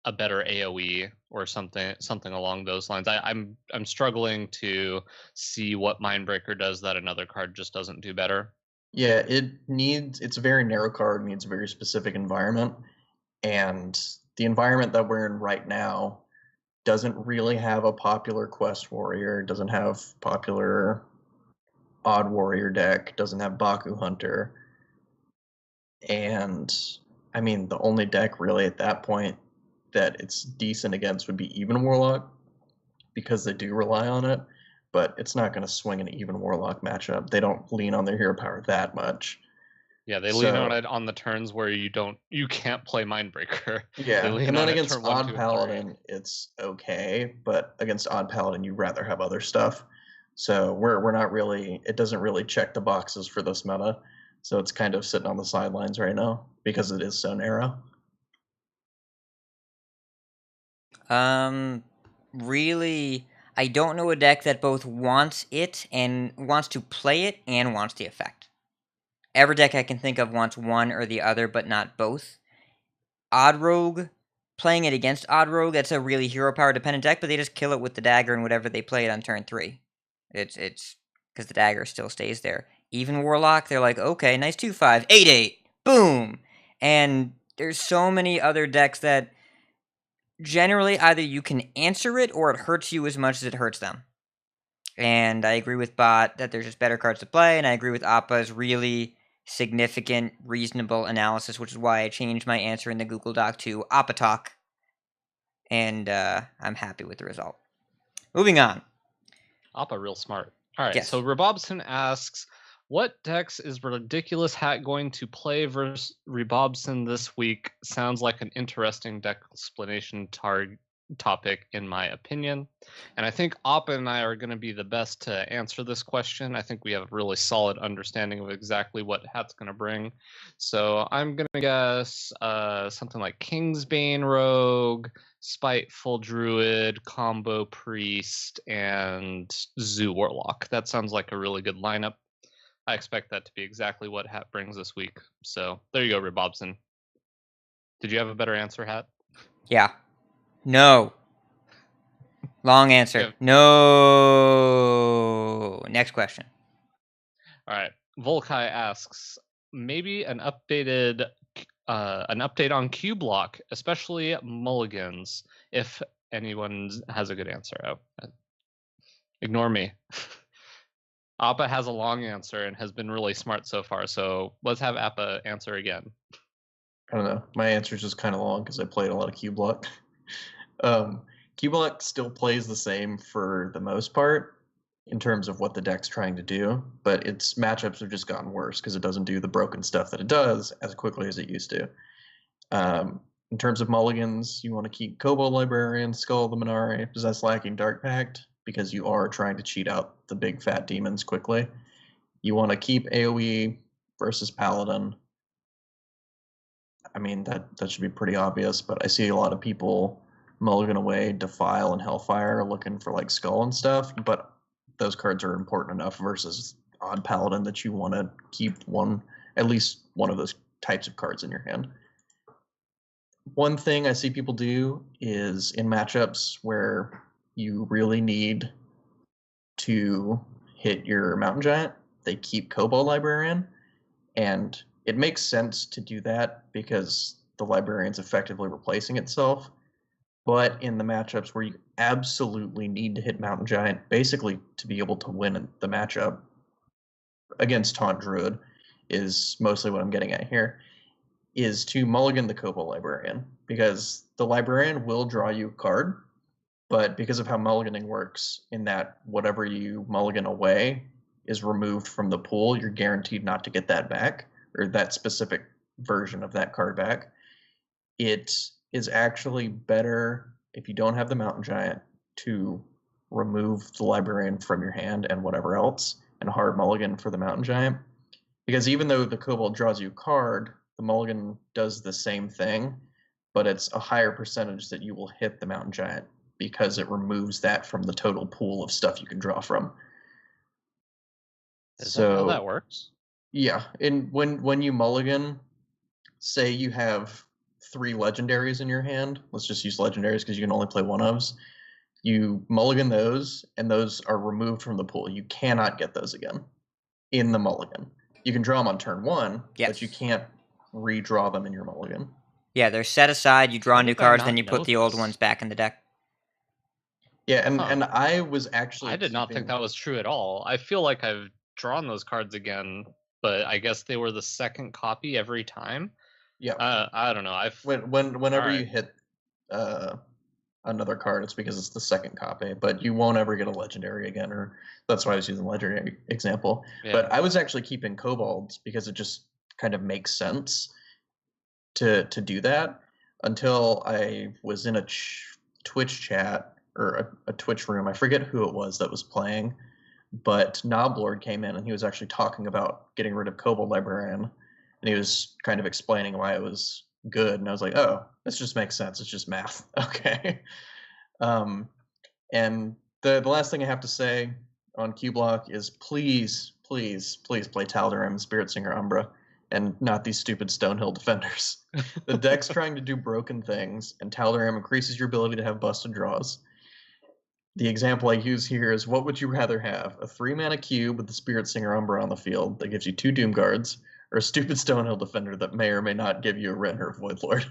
S7: a better AoE or something along those lines. I'm struggling to see what Mindbreaker does that another card just doesn't do better.
S8: Yeah, it's a very narrow card, needs a very specific environment, and the environment that we're in right now doesn't really have a popular Quest Warrior, doesn't have popular Odd Warrior deck, doesn't have Baku Hunter, and I mean the only deck really at that point that it's decent against would be Even Warlock, because they do rely on it, but it's not going to swing an Even Warlock matchup. They don't lean on their hero power that much.
S7: Yeah, they lean on it on the turns where you can't play Mindbreaker.
S8: Yeah, and then against Odd Paladin, it's okay, but against Odd Paladin, you'd rather have other stuff. So we're not really. It doesn't really check the boxes for this meta. So it's kind of sitting on the sidelines right now because it is so narrow.
S6: Really, I don't know a deck that both wants it and wants to play it and wants the effect. Every deck I can think of wants one or the other, but not both. Odd Rogue, playing it against Odd Rogue, that's a really hero power dependent deck, but they just kill it with the dagger and whatever they play it on turn 3. It's because the dagger still stays there. Even Warlock, they're like, okay, nice 2/5, 8/8, boom! And there's so many other decks that generally either you can answer it or it hurts you as much as it hurts them. And I agree with Bot that there's just better cards to play, and I agree with Appa's really significant, reasonable analysis, which is why I changed my answer in the Google Doc to Appa Talk. And I'm happy with the result. Moving on.
S7: Appa real smart. All right,
S6: Yes.
S7: so Rebobson asks, what decks is Ridiculoushat going to play versus Rebobson this week? Sounds like an interesting deck explanation topic, in my opinion. And I think Appa and I are going to be the best to answer this question. I think we have a really solid understanding of exactly what Hat's going to bring. So I'm going to guess something like Kingsbane Rogue, Spiteful Druid, Combo Priest, and Zoo Warlock. That sounds like a really good lineup. I expect that to be exactly what Hat brings this week. So there you go, Rebobson. Did you have a better answer, Hat?
S6: Yeah. No. Long answer.
S7: Yeah.
S6: No. Next question.
S7: All right. Volkai asks, maybe an update on Q block, especially mulligans, if anyone has a good answer. Ignore me. Appa has a long answer and has been really smart so far, so let's have Appa answer again.
S8: I don't know. My answer is just kind of long because I played a lot of Q block. Q block still plays the same for the most part in terms of what the deck's trying to do, but its matchups have just gotten worse because it doesn't do the broken stuff that it does as quickly as it used to. In terms of mulligans, you want to keep Kobold Librarian, Skull of the Minari, Possess Lacking, Dark Pact, because you are trying to cheat out the big fat demons quickly. You want to keep AoE versus Paladin. I mean, that should be pretty obvious, but I see a lot of people mulligan away Defile and Hellfire looking for like Skull and stuff, but those cards are important enough versus Odd Paladin that you want to keep at least one of those types of cards in your hand. One thing I see people do is in matchups where you really need to hit your Mountain Giant, they keep Kobold Librarian, and it makes sense to do that because the Librarian's effectively replacing itself. But in the matchups where you absolutely need to hit Mountain Giant, basically to be able to win the matchup against Taunt Druid, is mostly what I'm getting at here, is to mulligan the Kobold Librarian, because the Librarian will draw you a card, but because of how mulliganing works, in that whatever you mulligan away is removed from the pool, you're guaranteed not to get that back, or that specific version of that card back. It is actually better, if you don't have the Mountain Giant, to remove the Librarian from your hand and whatever else, and hard mulligan for the Mountain Giant. Because even though the Kobold draws you a card, the mulligan does the same thing, but it's a higher percentage that you will hit the Mountain Giant because it removes that from the total pool of stuff you can draw from.
S7: Is that how that works?
S8: Yeah, and when you mulligan, say you have 3 legendaries in your hand. Let's just use legendaries because you can only play one ofs. You mulligan those, and those are removed from the pool. You cannot get those again in the mulligan. You can draw them on turn 1, but you can't redraw them in your mulligan.
S6: Yeah, they're set aside. You draw new cards, then you put the old ones back in the deck.
S8: Yeah, and I was actually...
S7: I did not think that was true at all. I feel like I've drawn those cards again, but I guess they were the second copy every time.
S8: Yeah.
S7: I don't know.
S8: Whenever you hit another card, it's because it's the second copy, but you won't ever get a legendary again, or that's why I was using the legendary example. Yeah. But I was actually keeping kobolds because it just kind of makes sense to do that, until I was in a Twitch chat, or a Twitch room. I forget who it was that was playing, but Noblord came in and he was actually talking about getting rid of Kobold Librarian, and he was kind of explaining why it was good, and I was like, oh, this just makes sense. It's just math. Okay. And the last thing I have to say on Q Block is please, please, please play Tal'Darim, Spirit Singer Umbra, and not these stupid Stonehill defenders. The deck's trying to do broken things, and Tal'Darim increases your ability to have busted draws. The example I use here is, what would you rather have? A 3-mana cube with the Spirit Singer Umbra on the field that gives you 2 Doom Guards, or a stupid Stonehill defender that may or may not give you a Rent or a Void Lord?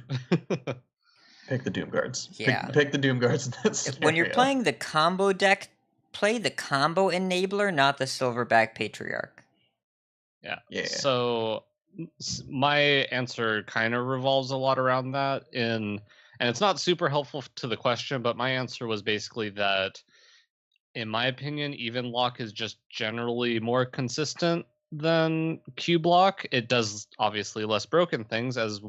S8: Pick the Doom Guards.
S6: Yeah.
S8: Pick the Doom Guards in that scenario.
S6: When you're playing the combo deck, play the combo enabler, not the Silverback Patriarch.
S7: Yeah. So my answer kind of revolves a lot around that, and it's not super helpful to the question, but my answer was basically that, in my opinion, Even Lock is just generally more consistent than Q Block. It does obviously less broken things, as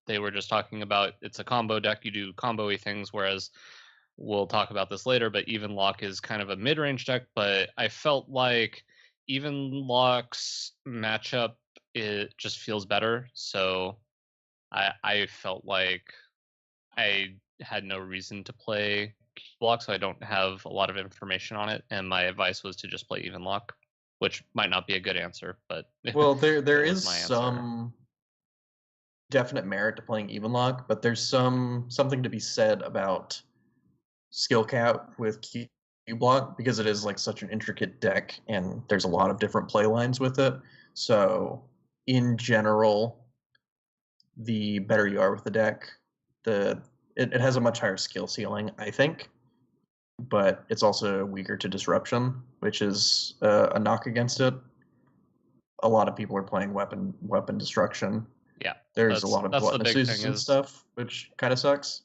S7: they were just talking about. It's a combo deck, you do combo-y things, whereas we'll talk about this later, but Even Lock is kind of a mid-range deck. But I felt like Even Lock's matchup, it just feels better, so I felt like I had no reason to play Q Block, so I don't have a lot of information on it, and my advice was to just play Even Lock, which might not be a good answer, but
S8: well, there is some definite merit to playing Even Lock, but there's something to be said about skill cap with Q block because it is like such an intricate deck and there's a lot of different play lines with it. So in general, the better you are with the deck, it has a much higher skill ceiling, I think. But it's also weaker to disruption, which is a knock against it. A lot of people are playing weapon destruction.
S7: Yeah,
S8: There's a lot of gluttonacies and stuff, which kind of sucks.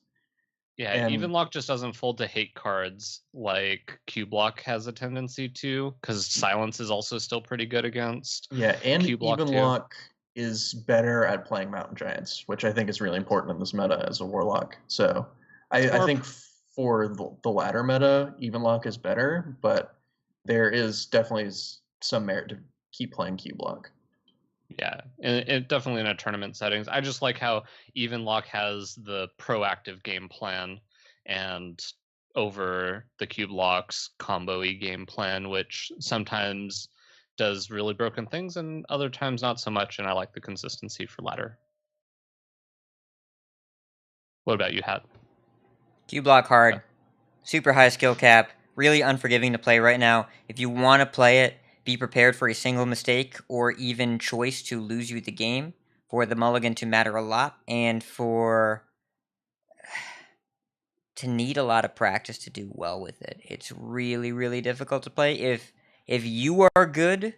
S7: Yeah,
S8: And-
S7: even lock just doesn't fold to hate cards like Q block has a tendency to, because silence is also still pretty good against.
S8: Yeah, and
S7: Q block
S8: even
S7: too.
S8: lock is better at playing mountain giants, which I think is really important in this meta as a warlock. So I think for the latter meta, even lock is better, but there is definitely some merit to keep playing Q block.
S7: Yeah, and definitely in a tournament settings. I just like how even lock has the proactive game plan and over the cube locks combo-y game plan, which sometimes does really broken things and other times not so much, and I like the consistency for ladder. What about you, Hat?
S6: Q block hard, super high skill cap, really unforgiving to play right now. If you want to play it, be prepared for a single mistake or even choice to lose you the game, for the mulligan to matter a lot, and for to need a lot of practice to do well with it. It's really, really difficult to play. If you are good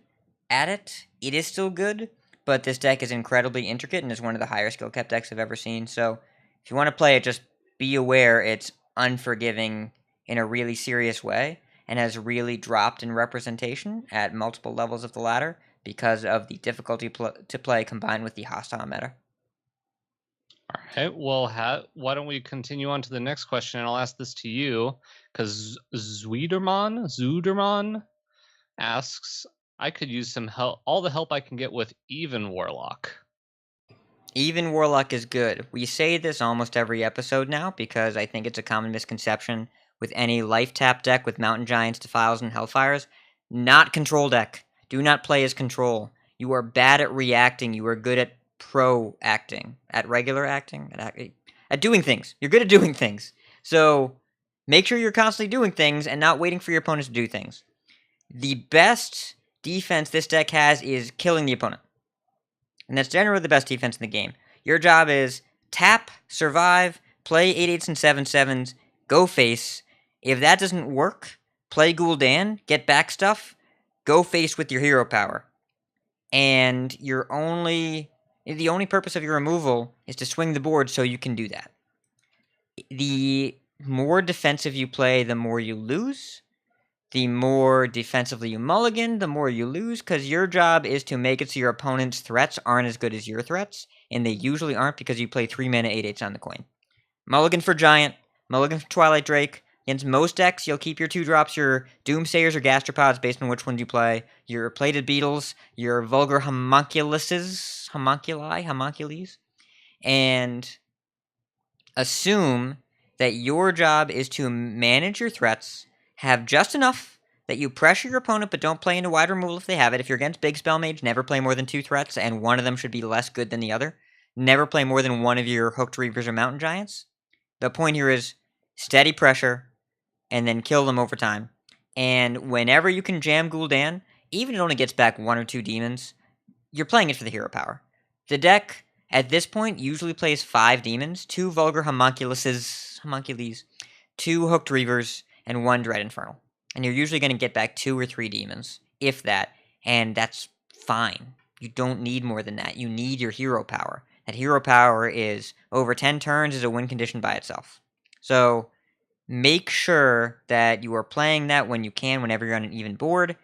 S6: at it, it is still good, but this deck is incredibly intricate and is one of the higher skill cap decks I've ever seen. So if you want to play it, just be aware it's unforgiving in a really serious way and has really dropped in representation at multiple levels of the ladder because of the difficulty to play combined with the hostile meta.
S7: All right, well, Hat, why don't we continue on to the next question, and I'll ask this to you, because Zuderman asks, I could use some help, all the help I can get with even Warlock.
S6: Even Warlock is good. We say this almost every episode now because I think it's a common misconception with any life tap deck with Mountain Giants, Defiles, and Hellfires. Not control deck. Do not play as control. You are bad at reacting. You are good at pro-acting. At regular acting? At doing things. You're good at doing things. So make sure you're constantly doing things and not waiting for your opponents to do things. The best defense this deck has is killing the opponent. And that's generally the best defense in the game. Your job is tap, survive, play 8/8s and 7/7s, go face. If that doesn't work, play Gul'dan, get back stuff, go face with your hero power. And the only purpose of your removal is to swing the board so you can do that. The more defensive you play, the more you lose. The more defensively you mulligan, the more you lose, because your job is to make it so your opponent's threats aren't as good as your threats, and they usually aren't because you play 3 mana 8/8s on the coin. Mulligan for Giant, mulligan for Twilight Drake. Against most decks, you'll keep your 2-drops, your Doomsayers or Gastropods based on which ones you play, your Plated Beetles, your Vulgar Homunculuses, and assume that your job is to manage your threats, have just enough that you pressure your opponent but don't play into wide removal if they have it. If you're against Big Spell Mage, never play more than 2 threats, and one of them should be less good than the other. Never play more than one of your Hooked Reavers or Mountain Giants. The point here is steady pressure, and then kill them over time. And whenever you can jam Gul'dan, even if it only gets back 1 or 2 demons, you're playing it for the hero power. The deck, at this point, usually plays 5 demons, 2 Vulgar Homuncules, 2 Hooked Reavers, and 1 Dread Infernal. And you're usually going to get back 2 or 3 demons, if that, and that's fine. You don't need more than that. You need your hero power. That hero power is, over 10 turns, is a win condition by itself. So, make sure that you are playing that when you can, whenever you're on an even board.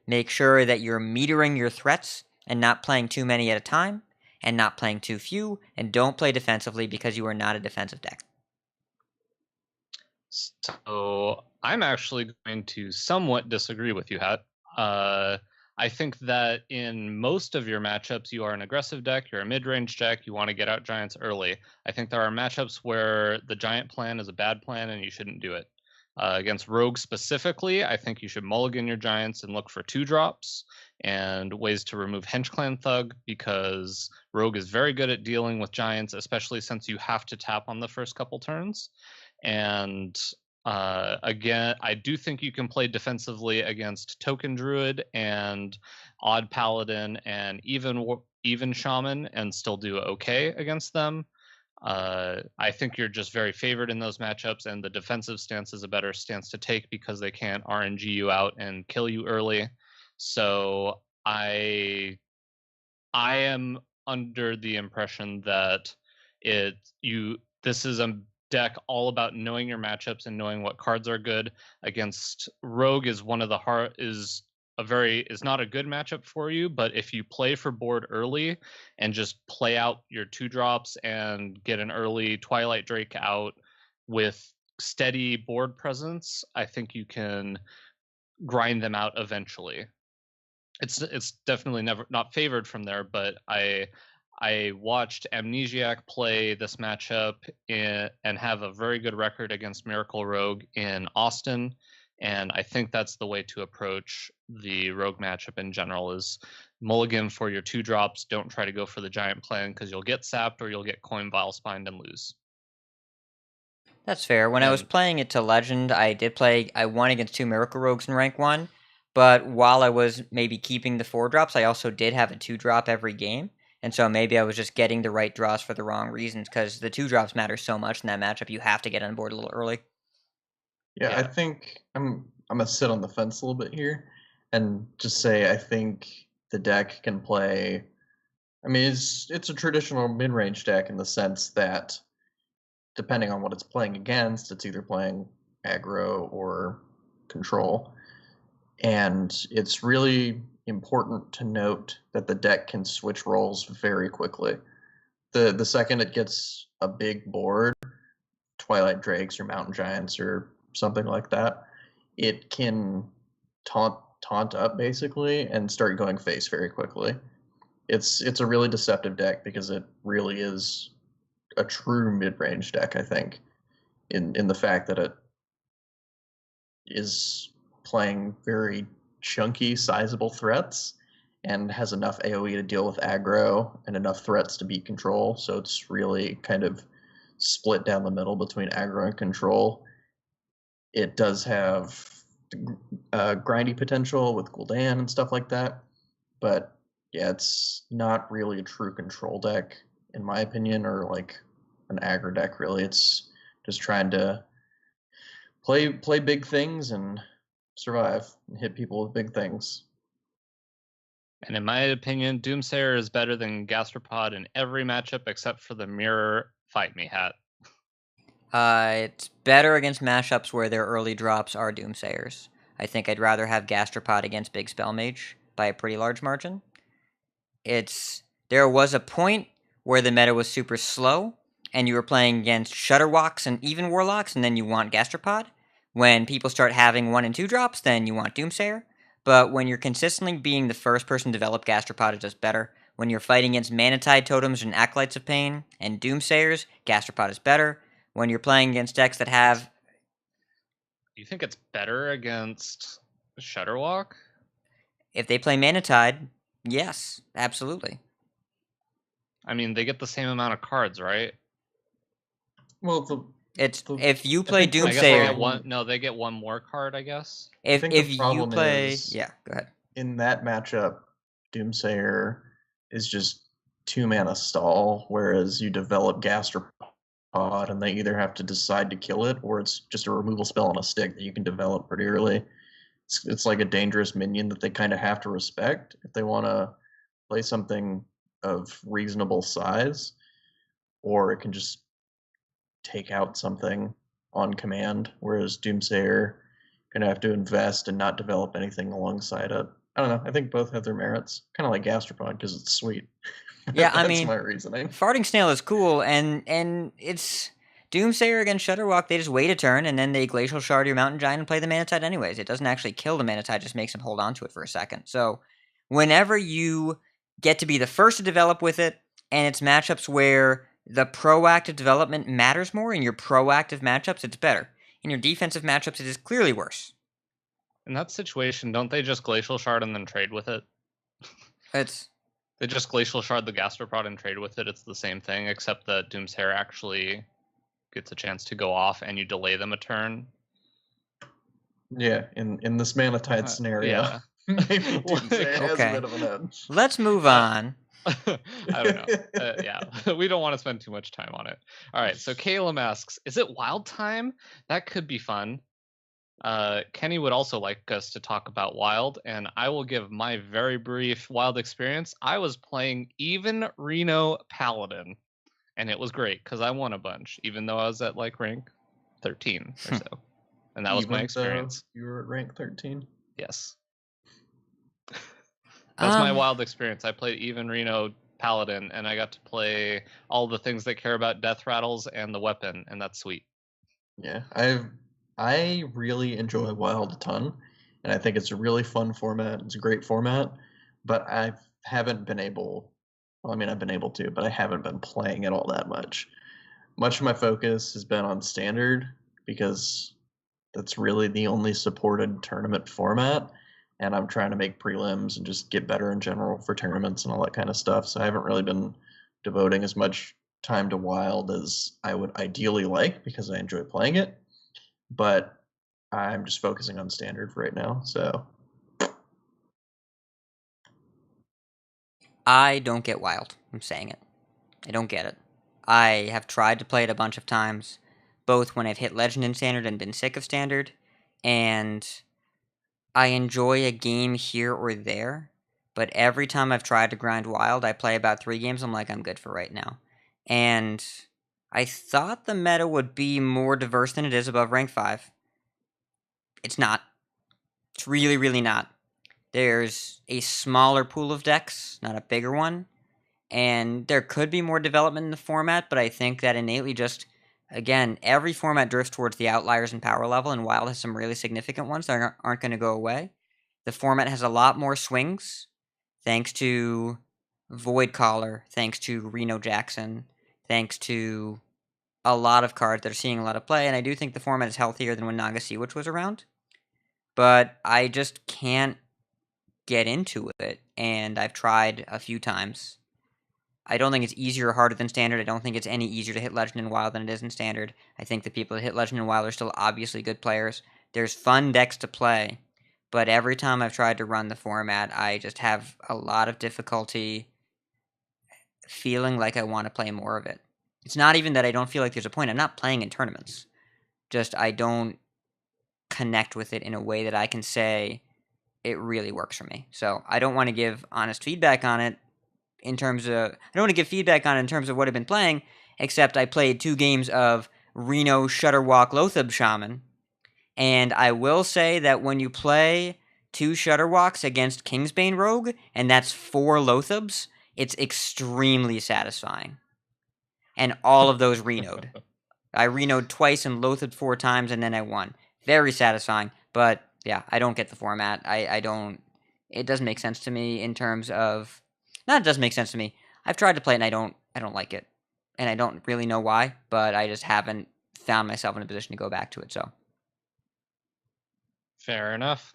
S6: Make sure that you're metering your threats and not playing too many at a time, and not playing too few, and don't play defensively because you are not a defensive deck.
S7: So I'm actually going to somewhat disagree with you, Hat. I think that in most of your matchups, you are an aggressive deck, you're a mid-range deck, you want to get out giants early. I think there are matchups where the giant plan is a bad plan and you shouldn't do it. Against Rogue specifically, I think you should mulligan your giants and look for 2-drops and ways to remove HenchClan Thug, because Rogue is very good at dealing with giants, especially since you have to tap on the first couple turns. And Again, I do think you can play defensively against Token Druid and Odd Paladin and even Shaman and still do okay against them. I think you're just very favored in those matchups, and the defensive stance is a better stance to take because they can't RNG you out and kill you early. So I am under the impression that this is a deck all about knowing your matchups and knowing what cards are good. Against Rogue is one of the is not a good matchup for you, but if you play for board early and just play out your 2-drops and get an early Twilight Drake out with steady board presence, I think you can grind them out eventually. It's definitely not favored from there, but I watched Amnesiac play this matchup and have a very good record against Miracle Rogue in Austin, and I think that's the way to approach the Rogue matchup in general is mulligan for your 2-drops. Don't try to go for the giant plan because you'll get sapped or you'll get coin vile spined and lose.
S6: That's fair. When I was playing it to Legend, I won against 2 Miracle Rogues in rank 1, but while I was maybe keeping the 4-drops, I also did have a 2-drop every game, and so maybe I was just getting the right draws for the wrong reasons, because the 2-drops matter so much in that matchup, you have to get on board a little early.
S8: Yeah, I think I'm gonna sit on the fence a little bit here and just say I think the deck can play. I mean, it's a traditional mid-range deck in the sense that depending on what it's playing against, it's either playing aggro or control. And it's really important to note that the deck can switch roles very quickly. The second it gets a big board, Twilight Drakes or Mountain Giants or something like that, it can taunt up basically and start going face very quickly. It's a really deceptive deck because it really is a true mid-range deck, I think, in the fact that it is playing very chunky, sizable threats and has enough AoE to deal with aggro and enough threats to beat control. So it's really kind of split down the middle between aggro and control. It does have grindy potential with Gul'dan and stuff like that, but yeah, it's not really a true control deck in my opinion, or like an aggro deck really. It's just trying to play big things and survive and hit people with big things.
S7: And in my opinion, Doomsayer is better than Gastropod in every matchup except for the Mirror Fight Me hat.
S6: It's better against mashups where their early drops are Doomsayers. I think I'd rather have Gastropod against Big Spell Mage by a pretty large margin. There was a point where the meta was super slow, and you were playing against Shutterwalks and even Warlocks, and then you want Gastropod. When people start having 1 and 2 drops, then you want Doomsayer. But when you're consistently being the first person to develop Gastropod, it does better. When you're fighting against Manatide Totems and Acolytes of Pain and Doomsayers, Gastropod is better. When you're playing against decks that have...
S7: Do you think it's better against Shutterwalk?
S6: If they play Manatide, yes, absolutely.
S7: I mean, they get the same amount of cards, right?
S8: Well,
S6: if you play Doomsayer...
S7: They get one more card, I guess.
S6: If you play... Yeah, go ahead.
S8: In that matchup, Doomsayer is just 2-mana stall, whereas you develop Gastropod and they either have to decide to kill it or it's just a removal spell on a stick that you can develop pretty early. It's like a dangerous minion that they kind of have to respect if they want to play something of reasonable size, or it can just take out something on command, whereas Doomsayer going to have to invest and not develop anything alongside it. I don't know. I think both have their merits. Kind of like Gastropod because it's sweet.
S6: Yeah,
S8: That's
S6: I mean,
S8: my reasoning.
S6: Farting Snail is cool, and it's Doomsayer against Shutterwalk. They just wait a turn, and then they Glacial Shard your Mountain Giant and play the Manatide anyways. It doesn't actually kill the Manatide, just makes them hold on to it for a second. So whenever you get to be the first to develop with it, and it's matchups where the proactive development matters more in your proactive matchups, it's better. In your defensive matchups, it is clearly worse.
S7: In that situation, don't they just Glacial Shard and then trade with it? They just Glacial Shard the Gastropod and trade with it. It's the same thing, except that Doomsayer actually gets a chance to go off and you delay them a turn.
S8: Yeah, in this Manatide scenario,
S7: yeah.
S8: maybe Doomsday has
S6: Okay.
S8: a bit of an edge.
S6: Let's move on.
S7: I don't know. Yeah, we don't want to spend too much time on it. All right, so Caleb asks, is it wild time? That could be fun. Kenny would also like us to talk about wild, and I will give my very brief wild experience. I was playing even Reno Paladin, and it was great because I won a bunch, even though I was at like rank 13 or so. And that was my
S8: Even though
S7: experience.
S8: You were at rank 13.
S7: Yes. That's my wild experience. I played even Reno Paladin, and I got to play all the things that care about death rattles and the weapon, and that's sweet.
S8: Yeah, I really enjoy Wild a ton, and I think it's a really fun format. It's a great format, but I haven't been able. Well, I mean, I've been able to, but I haven't been playing it all that much. Much of my focus has been on Standard because that's really the only supported tournament format, and I'm trying to make prelims and just get better in general for tournaments and all that kind of stuff. So I haven't really been devoting as much time to Wild as I would ideally like because I enjoy playing it, but I'm just focusing on Standard for right now. So
S6: I don't get wild. I'm saying it. I don't get it. I have tried to play it a bunch of times, both when I've hit Legend in Standard and been sick of Standard, and I enjoy a game here or there, but every time I've tried to grind wild, I play about 3 games, I'm like, I'm good for right now. And I thought the meta would be more diverse than it is above rank 5. It's not. It's really, really not. There's a smaller pool of decks, not a bigger one, and there could be more development in the format, but I think that innately just, again, every format drifts towards the outliers in power level, and Wild has some really significant ones that aren't going to go away. The format has a lot more swings, thanks to Void Caller, thanks to Reno Jackson, thanks to a lot of cards that are seeing a lot of play, and I do think the format is healthier than when Naga Seawitch was around, but I just can't get into it, and I've tried a few times. I don't think it's easier or harder than Standard. I don't think it's any easier to hit Legend and Wild than it is in Standard. I think the people that hit Legend and Wild are still obviously good players. There's fun decks to play, but every time I've tried to run the format, I just have a lot of difficulty feeling like I want to play more of it. It's not even that I don't feel like there's a point. I'm not playing in tournaments. Just I don't connect with it in a way that I can say it really works for me. So I don't want to give honest feedback on it in terms of... I don't want to give feedback on it in terms of what I've been playing, except I played 2 games of Reno Shutterwalk Loatheb Shaman, and I will say that when you play 2 Shutterwalks against Kingsbane Rogue, and that's 4 Loathebs, it's extremely satisfying. And all of those Reno'd. I Reno'd twice and Loathebed 4 times, and then I won. Very satisfying, but yeah, I don't get the format. I don't... It doesn't make sense to me in terms of... Not it doesn't make sense to me. I've tried to play it, and I don't like it. And I don't really know why, but I just haven't found myself in a position to go back to it, so...
S7: Fair enough.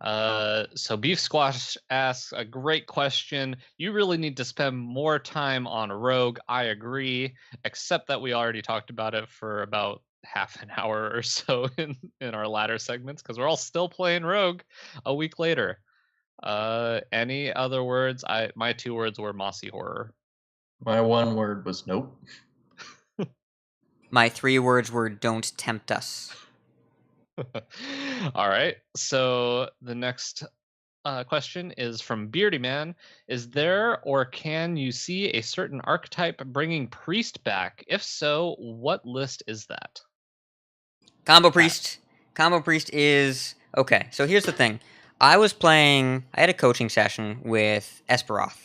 S7: So Beef Squash asks a great question. You really need to spend more time on Rogue. I agree, except that we already talked about it for about half an hour or so in our latter segments because we're all still playing Rogue a week later. Any other words? My 2 words were Mossy Horror.
S8: my 1 word was nope.
S6: My 3 words were don't tempt us.
S7: All right. So the next question is from Beardy Man. Is there or can you see a certain archetype bringing Priest back? If so, what list is that?
S6: Combo Priest. Combo Priest is... Okay, so here's the thing. I had a coaching session with Esperoth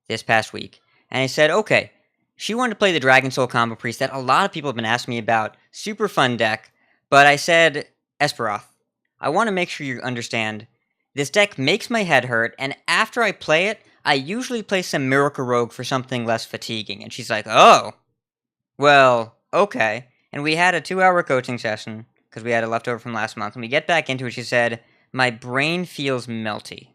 S6: this past week, and I said, okay, she wanted to play the Dragon Soul Combo Priest that a lot of people have been asking me about. Super fun deck, but I said, Esperoth, I want to make sure you understand, this deck makes my head hurt, and after I play it, I usually play some Miracle Rogue for something less fatiguing. And she's like, oh, well, okay. And we had a 2-hour coaching session, because we had it left over from last month, and we get back into it, she said, my brain feels melty.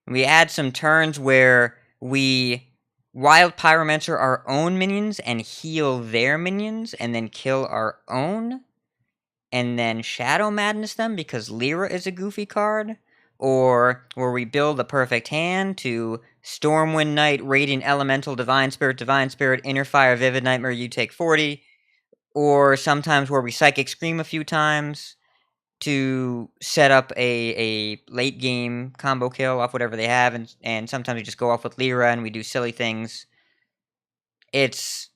S6: And we had some turns where we Wild Pyromancer our own minions and heal their minions, and then kill our own. and then Shadow Madness them because Lyra is a goofy card, or where we build a perfect hand to Stormwind Knight, Radiant Elemental, Divine Spirit, Inner Fire, Vivid Nightmare, you take 40, or sometimes where we Psychic Scream a few times to set up a late game combo kill off whatever they have, and sometimes we just go off with Lyra and we do silly things. It's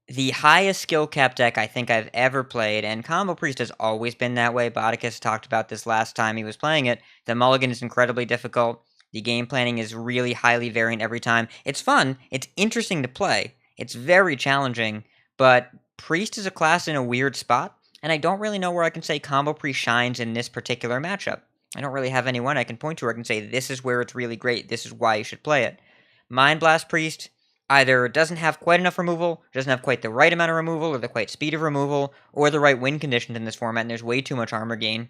S6: the highest skill cap deck I think I've ever played, and Combo Priest has always been that way. Botticus talked about this last time he was playing it. The mulligan is incredibly difficult. The game planning is really highly variant every time. It's fun. It's interesting to play. It's very challenging, but Priest is a class in a weird spot, and I don't really know where I can say Combo Priest shines in this particular matchup. I don't really have anyone I can point to where I can say this is where it's really great, this is why you should play it. Mind Blast Priest either doesn't have quite enough removal, doesn't have quite the right amount of removal, or the quite speed of removal, or the right win conditions in this format, and there's way too much armor gain.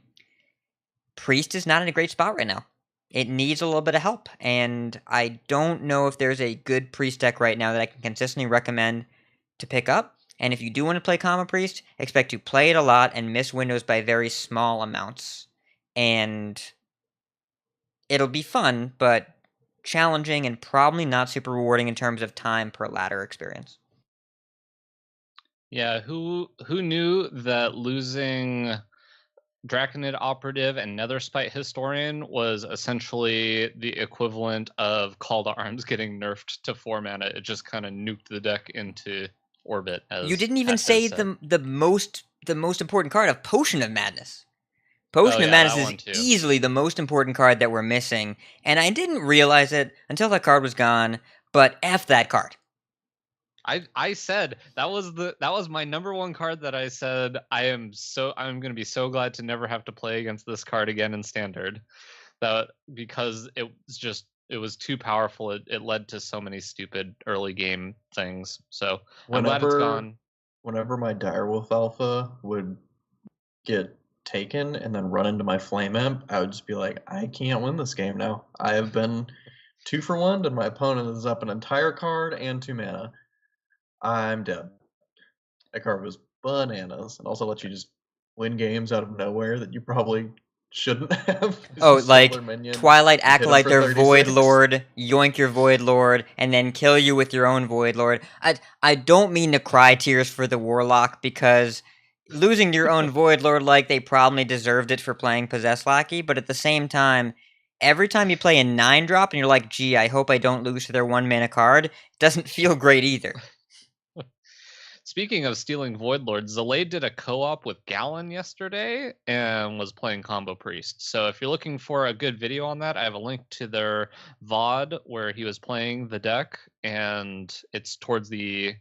S6: Priest is not in a great spot right now. It needs a little bit of help, and I don't know if there's a good Priest deck right now that I can consistently recommend to pick up. And if you do want to play Combo Priest, expect to play it a lot and miss windows by very small amounts. And it'll be fun, but challenging and probably not super rewarding in terms of time per ladder experience.
S7: Yeah, who knew that losing Draconid Operative and Netherspite Historian was essentially the equivalent of Call to Arms getting nerfed to 4 mana. It just kind of nuked the deck into orbit. As
S6: you didn't even say the most important card of Potion of Madness.
S7: Oh,
S6: Potion of Madness is easily the most important card that we're missing, and I didn't realize it until that card was gone, but F that card.
S7: I said that was my number one card that I said I'm going to be so glad to never have to play against this card again in Standard. That because it was too powerful. It led to so many stupid early game things. So I'm glad it's gone.
S8: Whenever my Direwolf Alpha would get taken and then run into my Flame Imp, I would just be like, I can't win this game now. I have been 2 for 1 and my opponent is up an entire card and 2 mana. I'm dead. That card was bananas, and also lets you just win games out of nowhere that you probably shouldn't have.
S6: Oh, like Twilight Acolyte their Void Lord, yoink your Void Lord, and then kill you with your own Void Lord. I don't mean to cry tears for the Warlock, because losing your own Void Lord, like, they probably deserved it for playing Possessed Lackey, but at the same time, every time you play a 9-drop and you're like, gee, I hope I don't lose to their 1-mana card, it doesn't feel great either.
S7: Speaking of stealing Void Lord, Zalae did a co-op with Gallon yesterday and was playing Combo Priest. So if you're looking for a good video on that, I have a link to their VOD where he was playing the deck, and it's towards the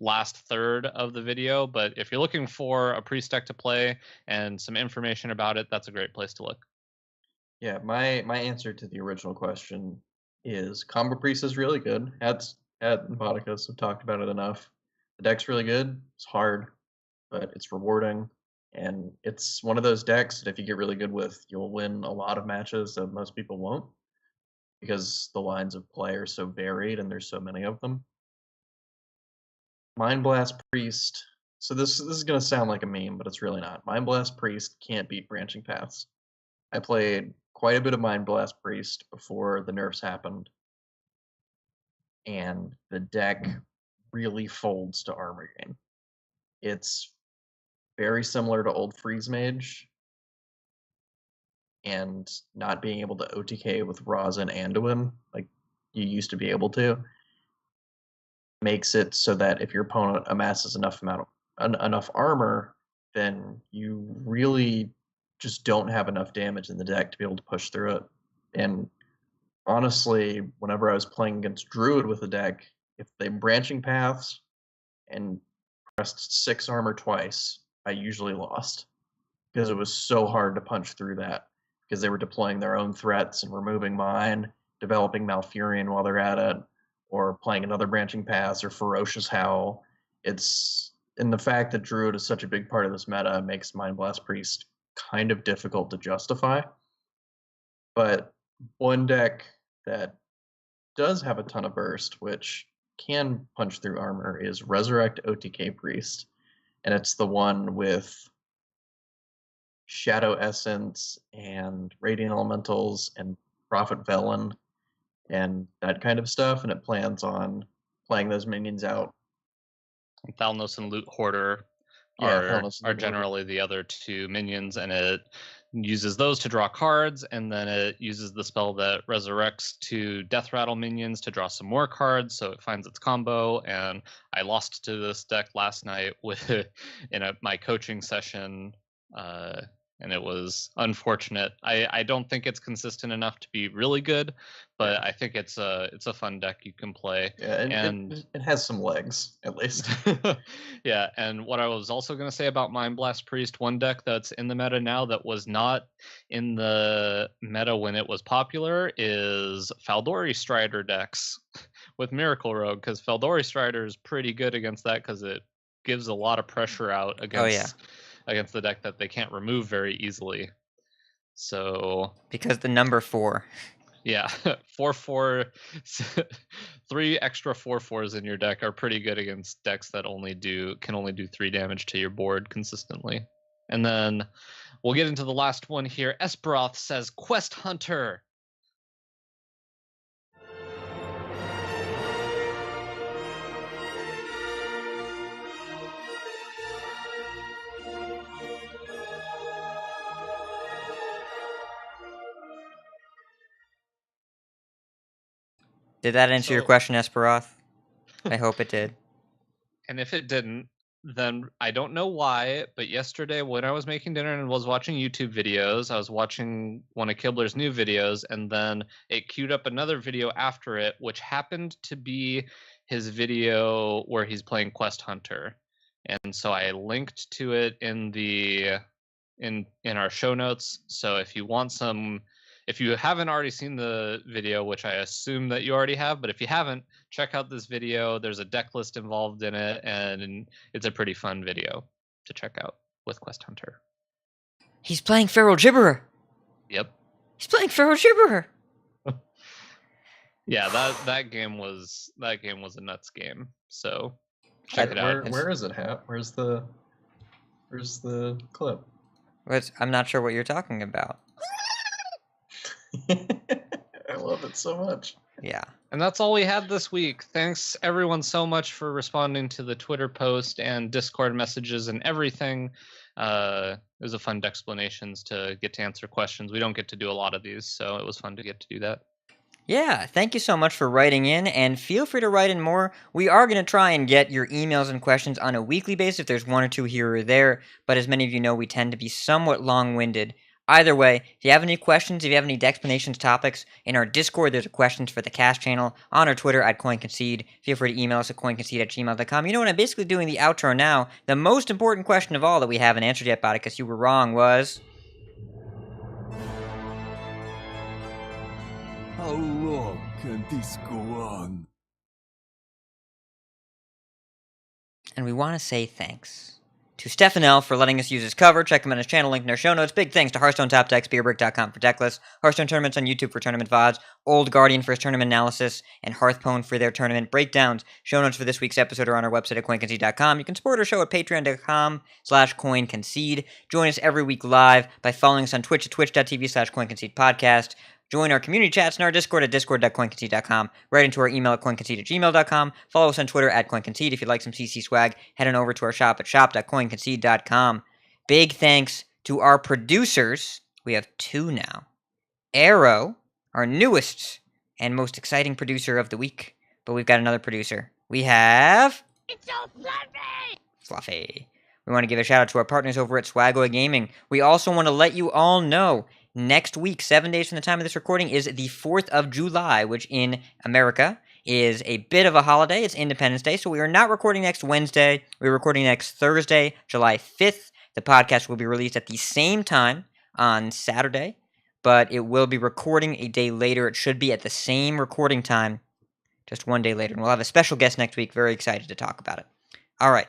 S7: last third of the video. But if you're looking for a Priest deck to play and some information about it, that's a great place to look.
S8: Yeah, my answer to the original question is Combo Priest is really good. Hat and Botticus have talked about it enough. The deck's really good. It's hard, but it's rewarding. And it's one of those decks that if you get really good with, you'll win a lot of matches that most people won't, because the lines of play are so varied and there's so many of them. Mind Blast Priest. So this is going to sound like a meme, but it's really not. Mind Blast Priest can't beat Branching Paths. I played quite a bit of Mind Blast Priest before the nerfs happened, and the deck really folds to armor gain. It's very similar to old Freeze Mage, and not being able to OTK with Raza and Anduin like you used to be able to makes it so that if your opponent amasses enough armor, then you really just don't have enough damage in the deck to be able to push through it. And honestly, whenever I was playing against Druid with the deck, if they Branching Paths and pressed 6 armor twice, I usually lost, because it was so hard to punch through that, because they were deploying their own threats and removing mine, developing Malfurion while they're at it, or playing another Branching Paths or Ferocious Howl. And the fact that Druid is such a big part of this meta makes Mind Blast Priest kind of difficult to justify. But one deck that does have a ton of burst, which can punch through armor, is Resurrect OTK Priest. and it's the one with Shadow Essence and Radiant Elementals and Prophet Velen and that kind of stuff, and it plans on playing those minions out.
S7: Thalnos and Loot Hoarder
S8: Yeah,
S7: are
S8: Thalnos and
S7: are
S8: Loot Hoarder.
S7: generally the other two minions, and it uses those to draw cards, and then it uses the spell that resurrects two Death Rattle minions to draw some more cards, so it finds its combo. And I lost to this deck last night with my coaching session, and it was unfortunate. I don't think it's consistent enough to be really good, but I think it's a fun deck you can play.
S8: Yeah,
S7: and
S8: it has some legs, at least.
S7: Yeah, and what I was also going to say about Mind Blast Priest, one deck that's in the meta now that was not in the meta when it was popular, is Faldori Strider decks with Miracle Rogue, because Faldori Strider is pretty good against that because it gives a lot of pressure out against the deck that they can't remove very easily. So
S6: Because the number 4.
S7: yeah, 4/4, 3 extra 4/4s in your deck are pretty good against decks that can only do 3 damage to your board consistently. And then we'll get into the last one here. Esperoth says Quest Hunter.
S6: Did that answer your question, Esperoth? I hope it did.
S7: And if it didn't, then I don't know why, but yesterday when I was making dinner and was watching YouTube videos, I was watching one of Kibler's new videos, and then it queued up another video after it, which happened to be his video where he's playing Quest Hunter. And so I linked to it in our show notes. So if you haven't already seen the video, which I assume that you already have, but if you haven't, check out this video. There's a deck list involved in it, and it's a pretty fun video to check out with Quest Hunter.
S6: He's playing Feral Gibberer.
S7: Yep.
S6: He's playing Feral Gibberer.
S7: Yeah, that game was a nuts game. So check it out.
S8: Where is it, Hat? Where's the clip?
S6: I'm not sure what you're talking about.
S8: I love it so much.
S6: Yeah.
S7: And that's all we had this week. Thanks everyone so much for responding to the Twitter post and Discord messages and everything. It was a fun explanations to get to answer questions. We don't get to do a lot of these, so it was fun to get to do that.
S6: Yeah, thank you so much for writing in, and feel free to write in more. We are going to try and get your emails and questions on a weekly basis if there's one or two here or there, but as many of you know, we tend to be somewhat long-winded. Either way, if you have any questions, if you have any explanations, topics, in our Discord, there's a questions for the cast channel. On our Twitter, @CoinConcede. Feel free to email us at coinconcede@gmail.com. You know what, I'm basically doing the outro now. The most important question of all that we haven't answered yet, Botticus, you were wrong, was...
S4: How long can this go on?
S6: And we want to say thanks to Stefan L. for letting us use his cover. Check him on his channel, link in our show notes. Big thanks to Hearthstone Top Decks, BeerBrick.com for deck lists, Hearthstone Tournaments on YouTube for tournament VODs, Old Guardian for his tournament analysis, and Hearthpwn for their tournament breakdowns. Show notes for this week's episode are on our website at coinconcede.com. You can support our show at patreon.com/coinconcede. Join us every week live by following us on Twitch at twitch.tv/coinconcedepodcast. Join our community chats and our Discord at discord.coinconcede.com. Write into our email at coinconcede@gmail.com. Follow us on Twitter at coinconcede. If you'd like some CC swag, head on over to our shop at shop.coinconcede.com. Big thanks to our producers. We have 2 now. Arrow, our newest and most exciting producer of the week. But we've got another producer. We have...
S9: It's so fluffy!
S6: Fluffy. We want to give a shout out to our partners over at Swagoy Gaming. We also want to let you all know next week, 7 days from the time of this recording, is the 4th of July, which in America is a bit of a holiday. It's Independence Day, so we are not recording next Wednesday. We're recording next Thursday, July 5th. The podcast will be released at the same time on Saturday, but it will be recording a day later. It should be at the same recording time, just 1 day later. And we'll have a special guest next week. Very excited to talk about it. All right.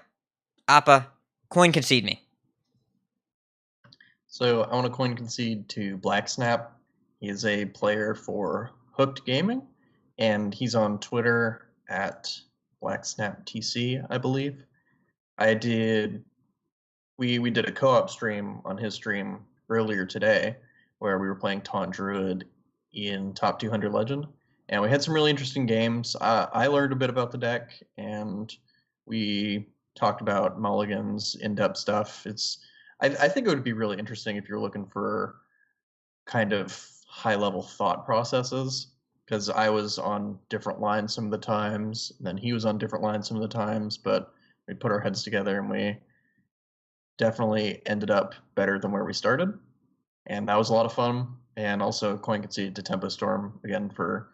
S6: Appa, coin concede me.
S8: So I want to coin concede to Black Snap. He is a player for Hooked Gaming, and he's on Twitter at BlackSnapTC, I believe. I did we did a co-op stream on his stream earlier today where we were playing Taunt Druid in Top 200 Legend, and we had some really interesting games. I learned a bit about the deck, and we talked about mulligans, in-depth stuff. I think it would be really interesting if you're looking for kind of high-level thought processes, because I was on different lines some of the times, and then he was on different lines some of the times, but we put our heads together and we definitely ended up better than where we started, and that was a lot of fun. And also Concede to Tempest Storm again for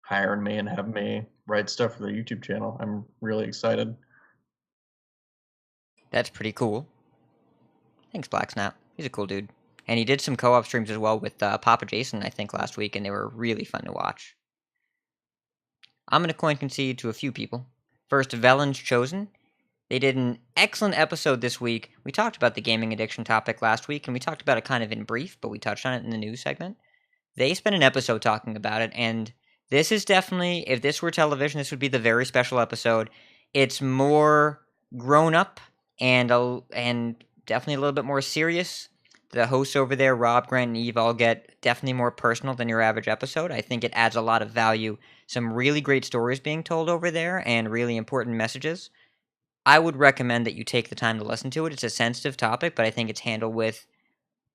S8: hiring me and having me write stuff for the YouTube channel. I'm really excited.
S6: That's pretty cool. Thanks, Black Snap. He's a cool dude. And he did some co-op streams as well with Papa Jason, I think, last week, and they were really fun to watch. I'm going to concede to a few people. First, Velen's Chosen. They did an excellent episode this week. We talked about the gaming addiction topic last week, and we talked about it kind of in brief, but we touched on it in the news segment. They spent an episode talking about it, and this is definitely, if this were television, this would be the very special episode. It's more grown up and definitely a little bit more serious. The hosts over there, Rob, Grant, and Eve, all get definitely more personal than your average episode. I think it adds a lot of value. Some really great stories being told over there and really important messages. I would recommend that you take the time to listen to it. It's a sensitive topic, but I think it's handled with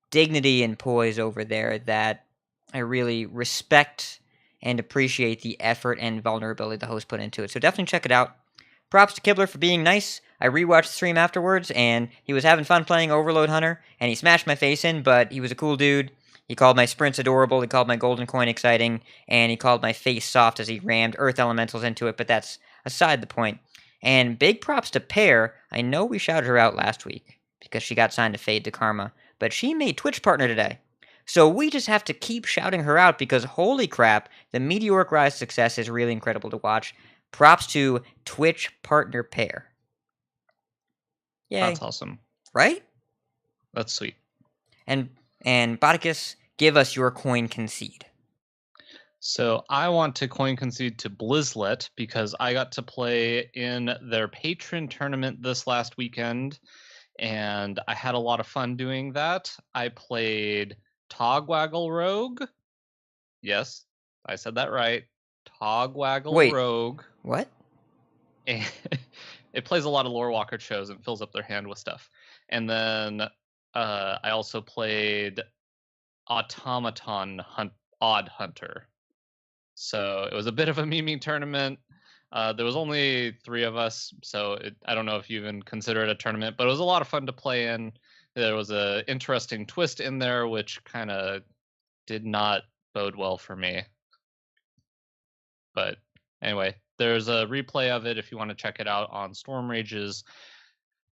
S6: dignity and poise over there that I really respect and appreciate the effort and vulnerability the host put into it. So definitely check it out. Props to Kibler for being nice. I rewatched the stream afterwards, and he was having fun playing Overload Hunter, and he smashed my face in, but he was a cool dude. He called my sprints adorable, he called my golden coin exciting, and he called my face soft as he rammed earth elementals into it, but that's aside the point. And big props to Pear. I know we shouted her out last week because she got signed to Fade to Karma, but she made Twitch partner today. So we just have to keep shouting her out because holy crap, the meteoric rise to success is really incredible to watch. Props to Twitch partner Pear. Yay.
S7: That's awesome.
S6: Right?
S7: That's sweet.
S6: And Botticus, give us your coin concede.
S7: So I want to coin concede to Blizzlet because I got to play in their patron tournament this last weekend, and I had a lot of fun doing that. I played Togwaggle Rogue. Yes, I said that right. Togwaggle Rogue.
S6: What?
S7: And it plays a lot of Lore Walker shows and fills up their hand with stuff. And then I also played Automaton Odd Hunter. So it was a bit of a memeing tournament. There was only 3 of us, so I don't know if you even consider it a tournament, but it was a lot of fun to play in. There was an interesting twist in there, which kind of did not bode well for me. But anyway, there's a replay of it if you want to check it out on Storm Rage's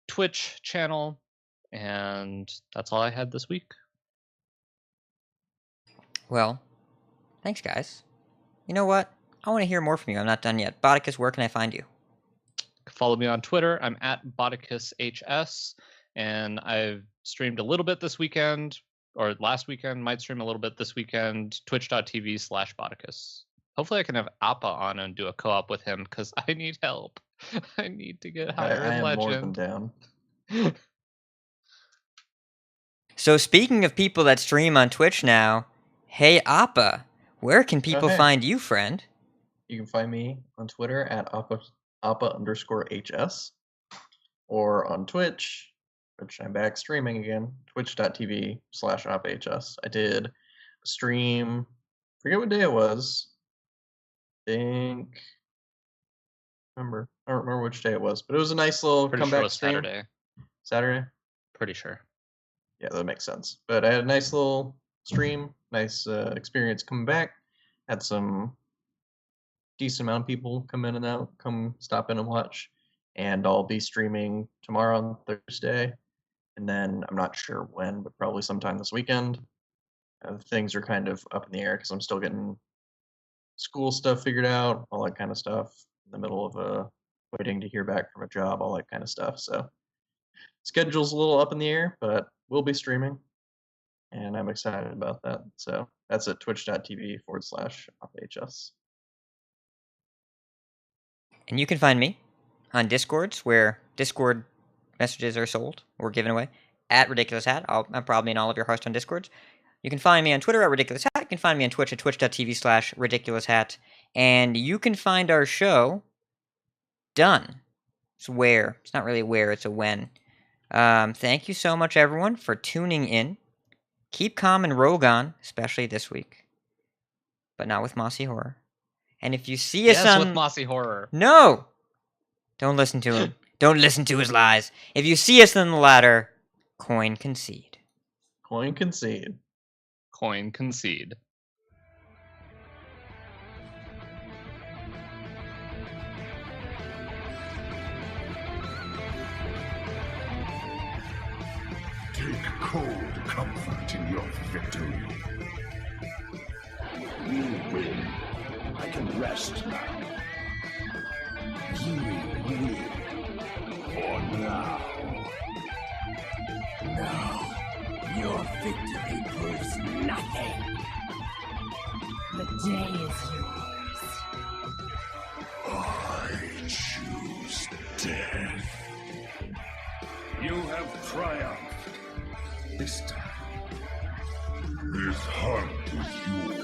S7: Twitch channel. And that's all I had this week.
S6: Well, thanks, guys. You know what? I want to hear more from you. I'm not done yet. Botticus, where can I find you?
S7: Follow me on Twitter. I'm at BotticusHS, and I've streamed a little bit this weekend, or last weekend, might stream a little bit this weekend, twitch.tv/Botticus. Hopefully I can have Appa on and do a co-op with him, because I need help. I need to get higher in
S8: I am more
S7: Legend.
S8: than down.
S6: So speaking of people that stream on Twitch now, hey Appa, where can people find you, friend?
S8: You can find me on Twitter at Appa_HS, or on Twitch, which I'm back streaming again, twitch.tv/AppaHS. I did a stream, forget what day it was. I don't remember which day it was, but it was a nice little
S7: Pretty
S8: comeback
S7: sure it was
S8: stream. Saturday?
S7: Pretty sure.
S8: Yeah, that makes sense. But I had a nice little stream, nice experience coming back. Had some decent amount of people come in and out, come stop in and watch. And I'll be streaming tomorrow on Thursday. And then I'm not sure when, but probably sometime this weekend. Things are kind of up in the air because I'm still getting school stuff figured out, all that kind of stuff. In the middle of waiting to hear back from a job, all that kind of stuff. So schedule's a little up in the air, but we'll be streaming. And I'm excited about that. So that's at twitch.tv/AppHS.
S6: And you can find me on Discords, where Discord messages are sold or given away at Ridiculoushat. I'm probably in all of your Hearthstone Discords. You can find me on Twitter at Ridiculoushat. You can find me on Twitch at twitch.tv/Ridiculoushat. And you can find our show done. It's where. It's not really where, it's a when. Thank you so much, everyone, for tuning in. Keep calm and rogue on, especially this week. But not with Mossy Horror. And if you see us on...
S7: with Mossy Horror.
S6: No! Don't listen to him. Don't listen to his lies. If you see us on the ladder, coin concede.
S8: Coin concede.
S7: Coin concede.
S5: Take cold comfort in your victory.
S4: You win. I can rest now. You win. For now. Now, your victory proves nothing.
S3: The day is yours.
S5: I choose death.
S4: You have triumphed. This time.
S5: This hunt is yours.